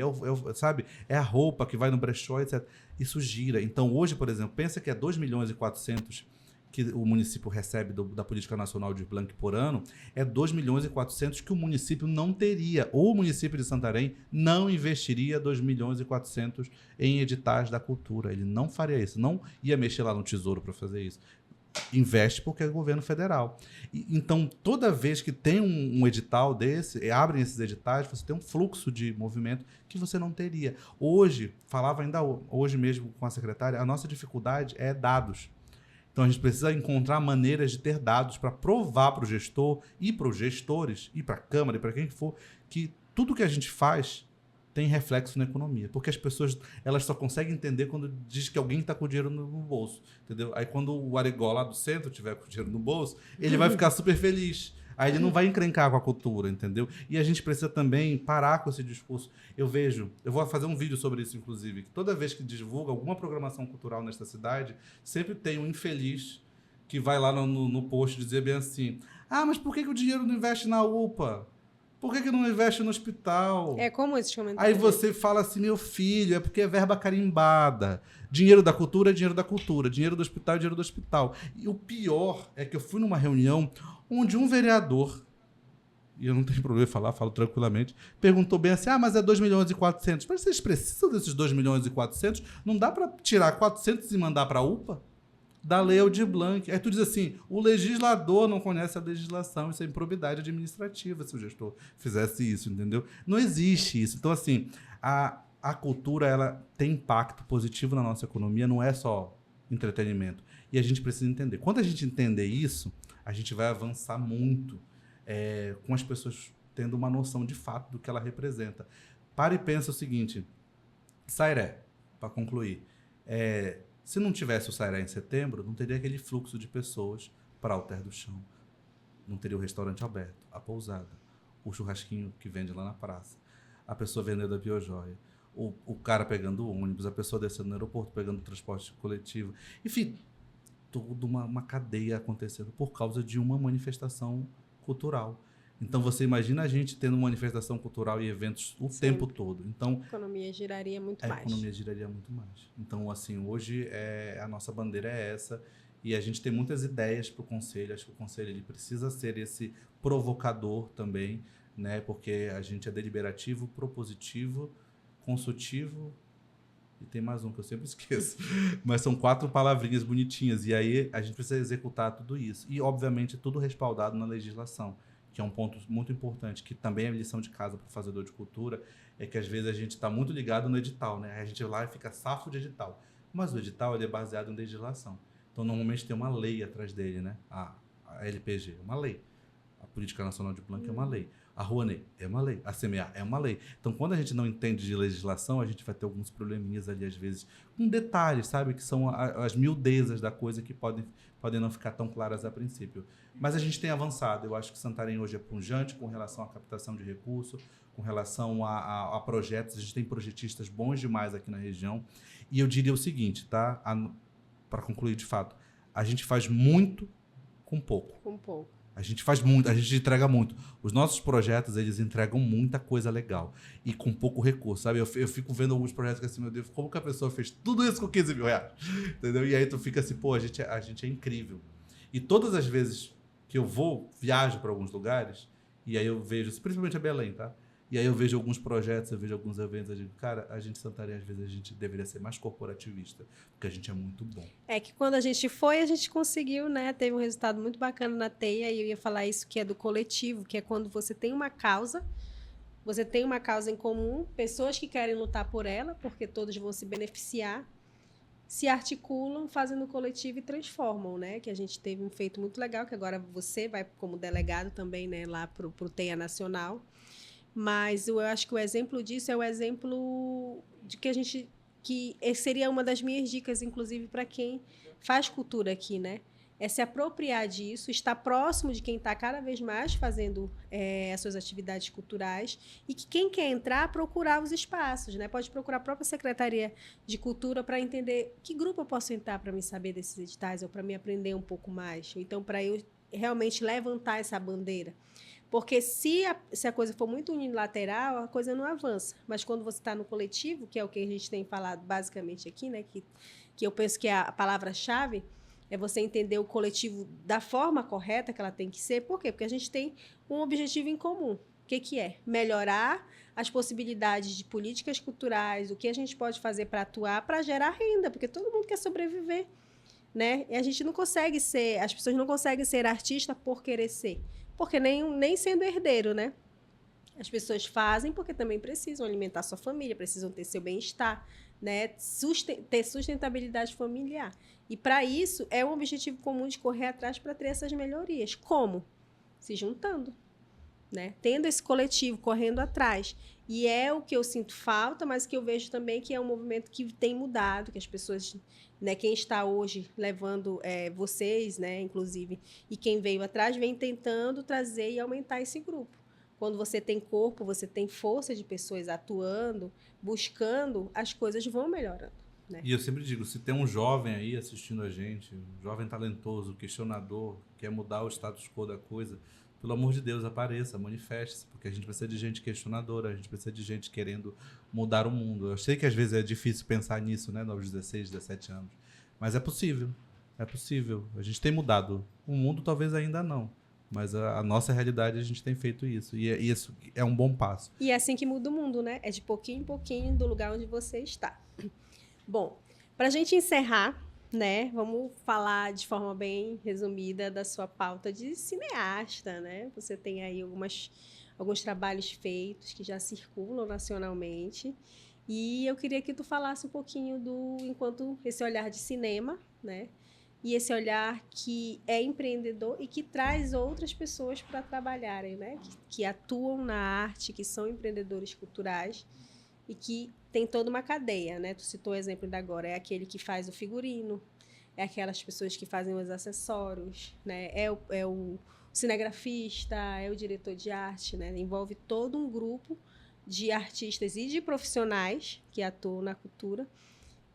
sabe? É a roupa que vai no brechó, etc. Isso gira. Então, hoje, por exemplo, pensa que é 2 milhões e 400 que o município recebe da Política Nacional de Blanc por ano, é 2 milhões e 400 que o município não teria, ou o município de Santarém não investiria 2 milhões e 400 em editais da cultura. Ele não faria isso, não ia mexer lá no tesouro para fazer isso. investe porque é governo federal. Então, toda vez que tem um edital desse, abrem esses editais, você tem um fluxo de movimento que você não teria. Hoje, falava ainda hoje mesmo com a secretária, a nossa dificuldade é dados. Então, a gente precisa encontrar maneiras de ter dados para provar para o gestor e para os gestores, e para a Câmara, e para quem for, que tudo que a gente faz tem reflexo na economia. Porque as pessoas elas só conseguem entender quando diz que alguém está com o dinheiro no bolso. Entendeu? Aí, quando o arigó lá do centro tiver com o dinheiro no bolso, ele vai ficar super feliz. Aí ele não vai encrencar com a cultura, entendeu? E a gente precisa também parar com esse discurso. Eu vou fazer um vídeo sobre isso, inclusive, que toda vez que divulga alguma programação cultural nesta cidade, sempre tem um infeliz que vai lá no post dizer bem assim: ah, mas por que o dinheiro não investe na UPA? Por que não investe no hospital?
É como esse comentário.
Aí você fala assim, meu filho, é porque é verba carimbada. Dinheiro da cultura é dinheiro da cultura. Dinheiro do hospital é dinheiro do hospital. E o pior é que eu fui numa reunião onde um vereador, e eu não tenho problema em falar, falo tranquilamente, perguntou bem assim, mas é 2 milhões e 400. Mas vocês precisam desses 2 milhões e 400? Não dá para tirar 400 e mandar para a UPA? Da Lei Aldir Blanc. Aí tu diz assim, o legislador não conhece a legislação, isso é improbidade administrativa se o gestor fizesse isso, entendeu? Não existe isso. Então, assim, a cultura ela tem impacto positivo na nossa economia, não é só entretenimento. E a gente precisa entender. Quando a gente entender isso, a gente vai avançar muito com as pessoas tendo uma noção de fato do que ela representa. Para e pensa o seguinte, Sairé, para concluir, se não tivesse o Sairé em setembro, não teria aquele fluxo de pessoas para Alter do Chão. Não teria o restaurante aberto, a pousada, o churrasquinho que vende lá na praça, a pessoa vendendo a biojoia, o cara pegando o ônibus, a pessoa descendo no aeroporto, pegando o transporte coletivo. Enfim, toda uma cadeia acontecendo por causa de uma manifestação cultural. Então, você imagina a gente tendo manifestação cultural e eventos o tempo todo. Então,
a economia giraria muito mais.
A economia giraria muito mais. Então, assim, hoje a nossa bandeira é essa e a gente tem muitas ideias para o Conselho. Acho que o Conselho ele precisa ser esse provocador também, né? Porque a gente é deliberativo, propositivo, consultivo e tem mais um que eu sempre esqueço. Mas são 4 palavrinhas bonitinhas e aí a gente precisa executar tudo isso. E, obviamente, tudo respaldado na legislação, que é um ponto muito importante, que também é lição de casa para o fazedor de cultura, é que às vezes a gente está muito ligado no edital, né? A gente vai lá e fica safo de edital. Mas o edital ele é baseado em legislação. Então, normalmente tem uma lei atrás dele, né? A LPG é uma lei. A Política Nacional de Blanc é uma lei. A Rouanet é uma lei. A CMA é uma lei. Então, quando a gente não entende de legislação, a gente vai ter alguns probleminhas ali, às vezes, com detalhes, sabe? Que são as miudezas da coisa que podem não ficar tão claras a princípio. Mas a gente tem avançado. Eu acho que Santarém hoje é pujante com relação à captação de recursos, com relação a projetos. A gente tem projetistas bons demais aqui na região. E eu diria o seguinte, tá? Para concluir de fato, a gente faz muito com pouco.
Com pouco.
A gente faz muito, a gente entrega muito. Os nossos projetos, eles entregam muita coisa legal. E com pouco recurso, sabe? Eu fico vendo alguns projetos que assim, meu Deus, como que a pessoa fez tudo isso com 15 mil reais? Entendeu? E aí tu fica assim, pô, a gente é incrível. E todas as vezes que eu viajo para alguns lugares, e aí eu vejo, principalmente a Belém, tá? E aí eu vejo alguns projetos, eu vejo alguns eventos, eu digo, cara, a gente Santarém, às vezes, a gente deveria ser mais corporativista, porque a gente é muito bom.
É que quando a gente foi, a gente conseguiu, né? Teve um resultado muito bacana na teia, e eu ia falar isso que é do coletivo, que é quando você tem uma causa em comum, pessoas que querem lutar por ela, porque todos vão se beneficiar, se articulam, fazem no coletivo e transformam, né? Que a gente teve um feito muito legal, que agora você vai como delegado também, né? Lá pro TEIA Nacional. Mas eu acho que o exemplo disso é o exemplo de que seria uma das minhas dicas, inclusive, para quem faz cultura aqui, né? É se apropriar disso, estar próximo de quem está cada vez mais fazendo as suas atividades culturais e que quem quer entrar, procurar os espaços, né? Pode procurar a própria Secretaria de Cultura para entender que grupo eu posso entrar para me saber desses editais ou para me aprender um pouco mais, ou então para eu realmente levantar essa bandeira. Porque se a coisa for muito unilateral, a coisa não avança. Mas quando você está no coletivo, que é o que a gente tem falado basicamente aqui, né, que eu penso que é a palavra-chave, é você entender o coletivo da forma correta que ela tem que ser. Por quê? Porque a gente tem um objetivo em comum. O que é? Melhorar as possibilidades de políticas culturais, o que a gente pode fazer para atuar, para gerar renda, porque todo mundo quer sobreviver. né? E a gente não consegue ser, as pessoas não conseguem ser artista por querer ser, porque nem sendo herdeiro, né? As pessoas fazem porque também precisam alimentar sua família, precisam ter seu bem-estar, né? Ter sustentabilidade familiar. E para isso é um objetivo comum de correr atrás para ter essas melhorias. Como? Se juntando, né? Tendo esse coletivo, correndo atrás. E é o que eu sinto falta, mas que eu vejo também que é um movimento que tem mudado, que as pessoas, né, quem está hoje levando vocês, né, inclusive, e quem veio atrás, vem tentando trazer e aumentar esse grupo. Quando você tem corpo, você tem força de pessoas atuando, buscando, as coisas vão melhorando, né?
E eu sempre digo, se tem um jovem aí assistindo a gente, um jovem talentoso, questionador, quer mudar o status quo da coisa, pelo amor de Deus, apareça, manifeste-se, porque a gente precisa de gente questionadora, a gente precisa de gente querendo mudar o mundo. Eu sei que às vezes é difícil pensar nisso, né, aos 16, 17 anos, mas é possível, é possível. A gente tem mudado, o mundo talvez ainda não, mas a nossa realidade a gente tem feito isso, e isso é um bom passo.
E é assim que muda o mundo, né? É de pouquinho em pouquinho do lugar onde você está. Bom, para a gente encerrar, né, vamos falar de forma bem resumida da sua pauta de cineasta, né? Você tem aí alguns trabalhos feitos que já circulam nacionalmente. E eu queria que tu falasse um pouquinho enquanto esse olhar de cinema, né? E esse olhar que é empreendedor e que traz outras pessoas para trabalharem, né? Que atuam na arte, que são empreendedores culturais e que tem toda uma cadeia, né? Tu citou o exemplo da agora, é aquele que faz o figurino, é aquelas pessoas que fazem os acessórios, né? É o cinegrafista, é o diretor de arte, né? Envolve todo um grupo de artistas e de profissionais que atuam na cultura.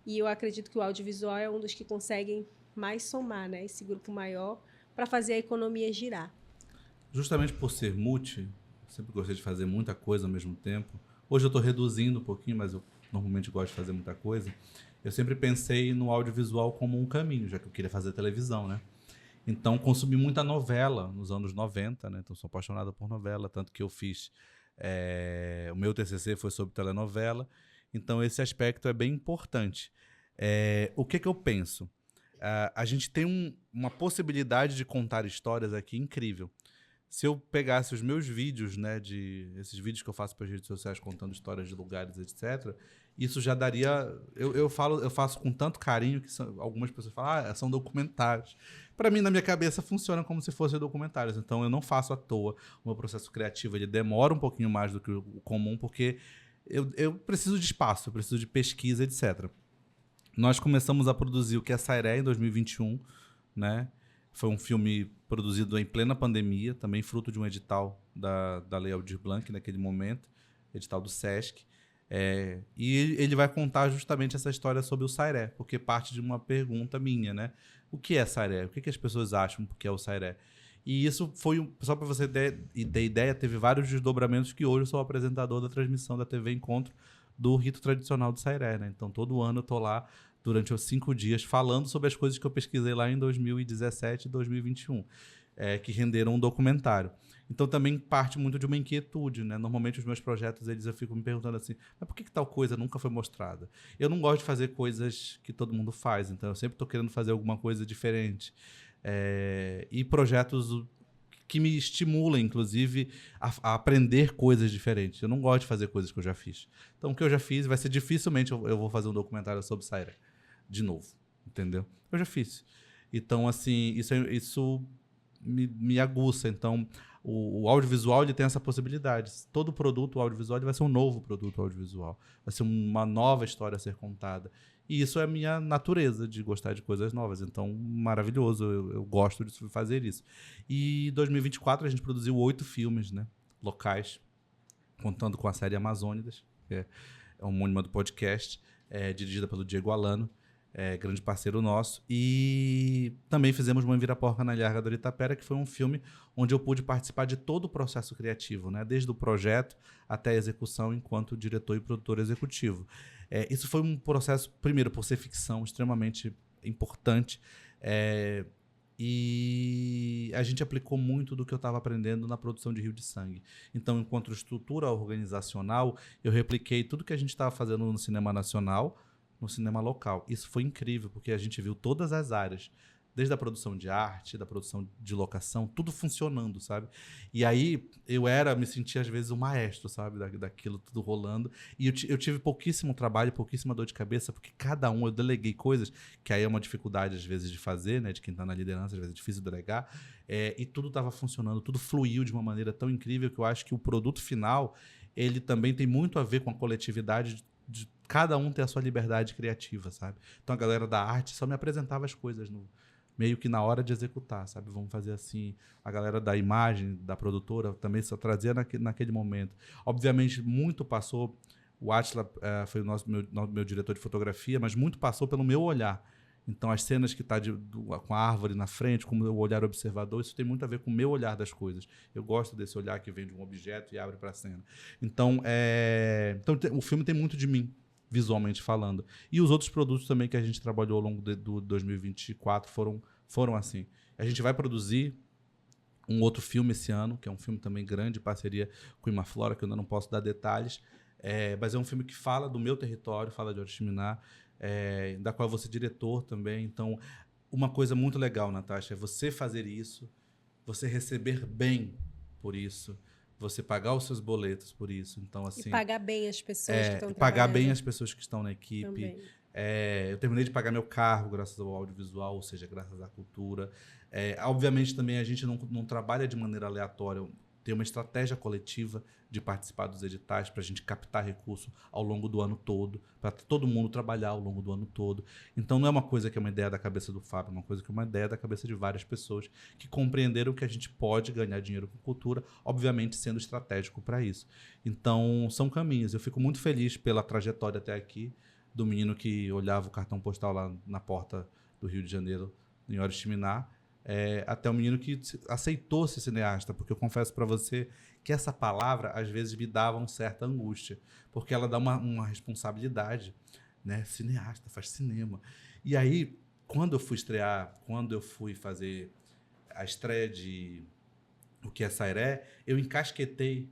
E eu acredito que o audiovisual é um dos que conseguem mais somar, né? Esse grupo maior para fazer a economia girar.
Justamente por ser multi, sempre gostei de fazer muita coisa ao mesmo tempo. Hoje eu estou reduzindo um pouquinho, mas eu normalmente gosto de fazer muita coisa. Eu sempre pensei no audiovisual como um caminho, já que eu queria fazer televisão, né? Então, consumi muita novela nos anos 90, né? Então, sou apaixonado por novela, tanto que eu fiz... o meu TCC foi sobre telenovela. Então, esse aspecto é bem importante. O que eu penso? A gente tem uma possibilidade de contar histórias aqui incrível. Se eu pegasse os meus vídeos, né, esses vídeos que eu faço para as redes sociais contando histórias de lugares, etc., isso já daria... Eu faço com tanto carinho que algumas pessoas falam, são documentários. Para mim, na minha cabeça, funciona como se fossem documentários. Então, eu não faço à toa. O meu processo criativo ele demora um pouquinho mais do que o comum, porque eu preciso de espaço, eu preciso de pesquisa, etc. Nós começamos a produzir o que é Sairé em 2021, né? Foi um filme produzido em plena pandemia, também fruto de um edital da Lei Aldir Blanc naquele momento, edital do Sesc. E ele vai contar justamente essa história sobre o Sairé, porque parte de uma pergunta minha, né? O que é Sairé? O que as pessoas acham que é o Sairé? E isso foi, só para você ter ideia, teve vários desdobramentos que hoje eu sou apresentador da transmissão da TV Encontro do rito tradicional do Sairé, né? Então, todo ano eu tô lá durante os 5 dias falando sobre as coisas que eu pesquisei lá em 2017 e 2021, que renderam um documentário. Então, também parte muito de uma inquietude, né? Normalmente, os meus projetos, eu fico me perguntando assim, mas por que tal coisa nunca foi mostrada? Eu não gosto de fazer coisas que todo mundo faz, então eu sempre estou querendo fazer alguma coisa diferente. E projetos que me estimulam, inclusive, a aprender coisas diferentes. Eu não gosto de fazer coisas que eu já fiz. Então, o que eu já fiz, vai ser dificilmente eu vou fazer um documentário sobre Sairé de novo, entendeu? Eu já fiz. Então, assim, isso me aguça. Então, o audiovisual ele tem essa possibilidade. Todo produto audiovisual ele vai ser um novo produto audiovisual. Vai ser uma nova história a ser contada. E isso é a minha natureza, de gostar de coisas novas. Então, maravilhoso. Eu gosto de fazer isso. E em 2024 a gente produziu 8 filmes, né, locais, contando com a série Amazônidas, que é homônima do podcast, dirigida pelo Diego Alano, grande parceiro nosso. E também fizemos Mãe Vira Porca na Ilha do Itapera, que foi um filme onde eu pude participar de todo o processo criativo, né? Desde o projeto até a execução enquanto diretor e produtor executivo. Isso foi um processo, primeiro, por ser ficção, extremamente importante. E a gente aplicou muito do que eu estava aprendendo na produção de Rio de Sangue. Então, enquanto estrutura organizacional, eu repliquei tudo que a gente estava fazendo no cinema nacional, no cinema local. Isso foi incrível, porque a gente viu todas as áreas, desde a produção de arte, da produção de locação, tudo funcionando, sabe? E aí me sentia às vezes um maestro, sabe? Daquilo tudo rolando. E eu tive pouquíssimo trabalho, pouquíssima dor de cabeça, porque cada um eu deleguei coisas, que aí é uma dificuldade às vezes de fazer, né? De quem tá na liderança, às vezes é difícil delegar. E tudo estava funcionando, tudo fluiu de uma maneira tão incrível que eu acho que o produto final, ele também tem muito a ver com a coletividade de cada um ter a sua liberdade criativa, sabe? Então a galera da arte só me apresentava as coisas meio que na hora de executar, sabe? Vamos fazer assim. A galera da imagem, da produtora, também só trazia naquele momento. Obviamente, muito passou... O Átila foi meu diretor de fotografia, mas muito passou pelo meu olhar. Então, as cenas que tá com a árvore na frente, com o olhar observador, isso tem muito a ver com o meu olhar das coisas. Eu gosto desse olhar que vem de um objeto e abre para a cena. Então, o filme tem muito de mim, visualmente falando. E os outros produtos também que a gente trabalhou ao longo do 2024 foram assim. A gente vai produzir um outro filme esse ano, que é um filme também grande, parceria com Imaflora, que eu ainda não posso dar detalhes, mas é um filme que fala do meu território, fala de Oriximiná, da qual eu vou ser diretor também. Então, uma coisa muito legal, Natasha, é você fazer isso, você receber bem por isso, você pagar os seus boletos por isso. Então, assim,
e pagar bem as pessoas que estão trabalhando.
Pagar bem as pessoas que estão na equipe.
Também.
Eu terminei de pagar meu carro graças ao audiovisual, ou seja, graças à cultura. Obviamente, também a gente não trabalha de maneira aleatória. Tem uma estratégia coletiva de participar dos editais para a gente captar recurso ao longo do ano todo, para todo mundo trabalhar ao longo do ano todo. Então, não é uma coisa que é uma ideia da cabeça do Fábio, é uma coisa que é uma ideia da cabeça de várias pessoas que compreenderam que a gente pode ganhar dinheiro com cultura, obviamente sendo estratégico para isso. Então, são caminhos. Eu fico muito feliz pela trajetória até aqui, do menino que olhava o cartão postal lá na porta do Rio de Janeiro, em Oriximiná, até o menino que aceitou ser cineasta, porque eu confesso para você que essa palavra às vezes me dava uma certa angústia, porque ela dá uma responsabilidade, né? Cineasta, faz cinema. E aí, quando eu fui fazer a estreia de O Que é Sairé, eu encasquetei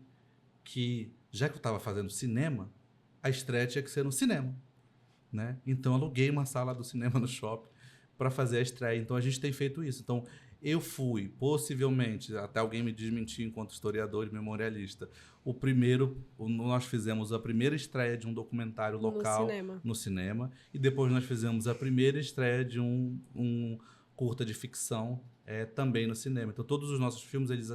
que, já que eu estava fazendo cinema, a estreia tinha que ser no cinema, né? Então, aluguei uma sala do cinema no shopping para fazer a estreia. Então, a gente tem feito isso. Então, eu fui, possivelmente, até alguém me desmentir enquanto historiador e memorialista, nós fizemos a primeira estreia de um documentário local no cinema, e depois nós fizemos a primeira estreia de um curta de ficção também no cinema. Então, todos os nossos filmes eles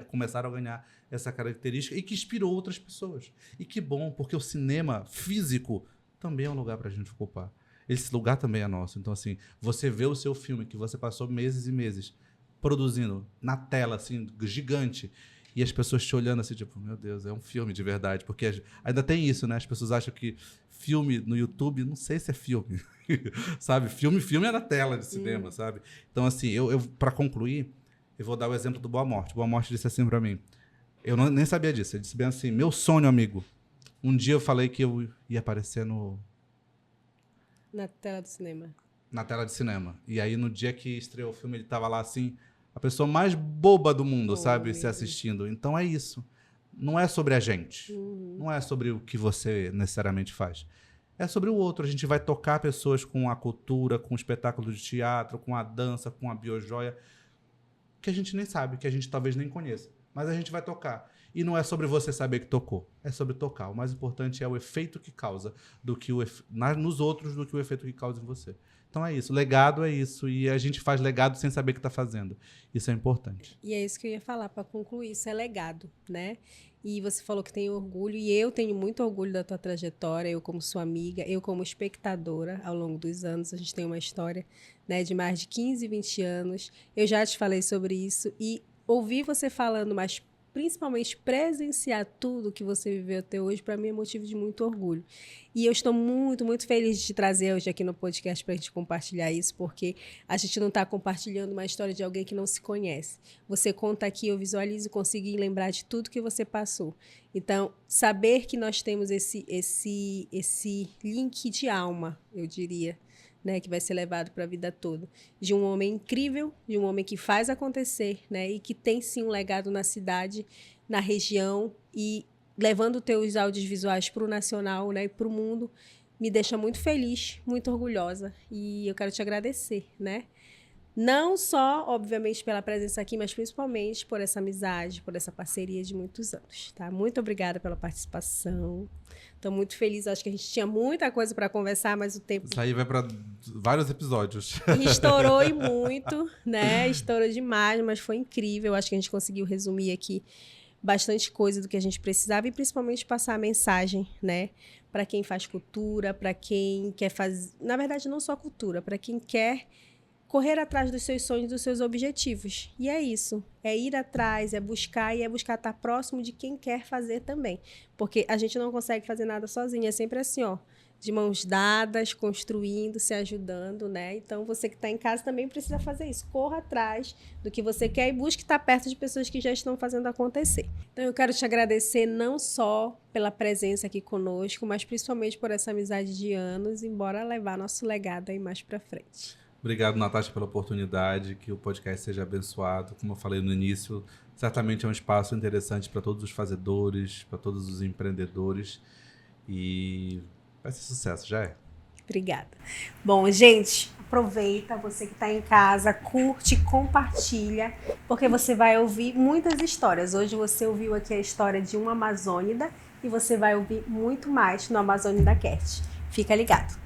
começaram a ganhar essa característica e que inspirou outras pessoas. E que bom, porque o cinema físico também é um lugar para a gente ocupar. Esse lugar também é nosso. Então, assim, você vê o seu filme que você passou meses e meses produzindo na tela, assim, gigante, e as pessoas te olhando assim, tipo, meu Deus, é um filme de verdade. Porque ainda tem isso, né? As pessoas acham que filme no YouTube, não sei se é filme, sabe? Filme é na tela de cinema, sabe? Então, assim, para concluir, eu vou dar o exemplo do Boa Morte. Boa Morte disse assim para mim, eu nem sabia disso, ele disse bem assim, meu sonho, amigo, um dia eu falei que eu ia aparecer
na tela do cinema.
Na tela de cinema. E aí, no dia que estreou o filme, ele tava lá assim, a pessoa mais boba do mundo, sabe? Se assistindo. Então é isso. Não é sobre a gente. Não é sobre o que você necessariamente faz. É sobre o outro. A gente vai tocar pessoas com a cultura, com o espetáculo de teatro, com a dança, com a biojoia, que a gente nem sabe, que a gente talvez nem conheça. Mas a gente vai tocar. E não é sobre você saber que tocou. É sobre tocar. O mais importante é o efeito que causa nos outros do que o efeito que causa em você. Então é isso. Legado é isso. E a gente faz legado sem saber o que está fazendo. Isso é importante.
E é isso que eu ia falar para concluir. Isso é legado, né? E você falou que tem orgulho. E eu tenho muito orgulho da tua trajetória. Eu como sua amiga, eu como espectadora ao longo dos anos. A gente tem uma história, né, de mais de 15, 20 anos. Eu já te falei sobre isso. E ouvir você falando, mas principalmente presenciar tudo que você viveu até hoje, para mim é motivo de muito orgulho. E eu estou muito, muito feliz de te trazer hoje aqui no podcast para a gente compartilhar isso, porque a gente não está compartilhando uma história de alguém que não se conhece. Você conta aqui, eu visualizo e consigo lembrar de tudo que você passou. Então, saber que nós temos esse link de alma, eu diria, né, que vai ser levado para a vida toda, de um homem incrível, de um homem que faz acontecer, né, e que tem sim um legado na cidade, na região, e levando teus audiovisuais para o nacional, né, e para o mundo, me deixa muito feliz, muito orgulhosa. E eu quero te agradecer, né? Não só, obviamente, pela presença aqui, mas principalmente por essa amizade, por essa parceria de muitos anos, tá? Muito obrigada pela participação. Estou muito feliz. Acho que a gente tinha muita coisa para conversar, mas o tempo...
Isso aí vai para vários episódios.
Estourou e muito, né? Estourou demais, mas foi incrível. Acho que a gente conseguiu resumir aqui bastante coisa do que a gente precisava e principalmente passar a mensagem, né? Para quem faz cultura, para quem quer fazer... Na verdade, não só cultura, para quem quer correr atrás dos seus sonhos, dos seus objetivos. E é isso. É ir atrás, é buscar e é buscar estar próximo de quem quer fazer também. Porque a gente não consegue fazer nada sozinho. É sempre assim, ó, de mãos dadas, construindo, se ajudando, né? Então, você que está em casa também precisa fazer isso. Corra atrás do que você quer e busque estar perto de pessoas que já estão fazendo acontecer. Então, eu quero te agradecer não só pela presença aqui conosco, mas principalmente por essa amizade de anos, embora levar nosso legado aí mais para frente.
Obrigado, Natasha, pela oportunidade, que o podcast seja abençoado. Como eu falei no início, certamente é um espaço interessante para todos os fazedores, para todos os empreendedores e vai ser sucesso, já é.
Obrigada. Bom, gente, aproveita, você que está em casa, curte, compartilha, porque você vai ouvir muitas histórias. Hoje você ouviu aqui a história de uma amazônida e você vai ouvir muito mais no Amazônida Cast. Fica ligado.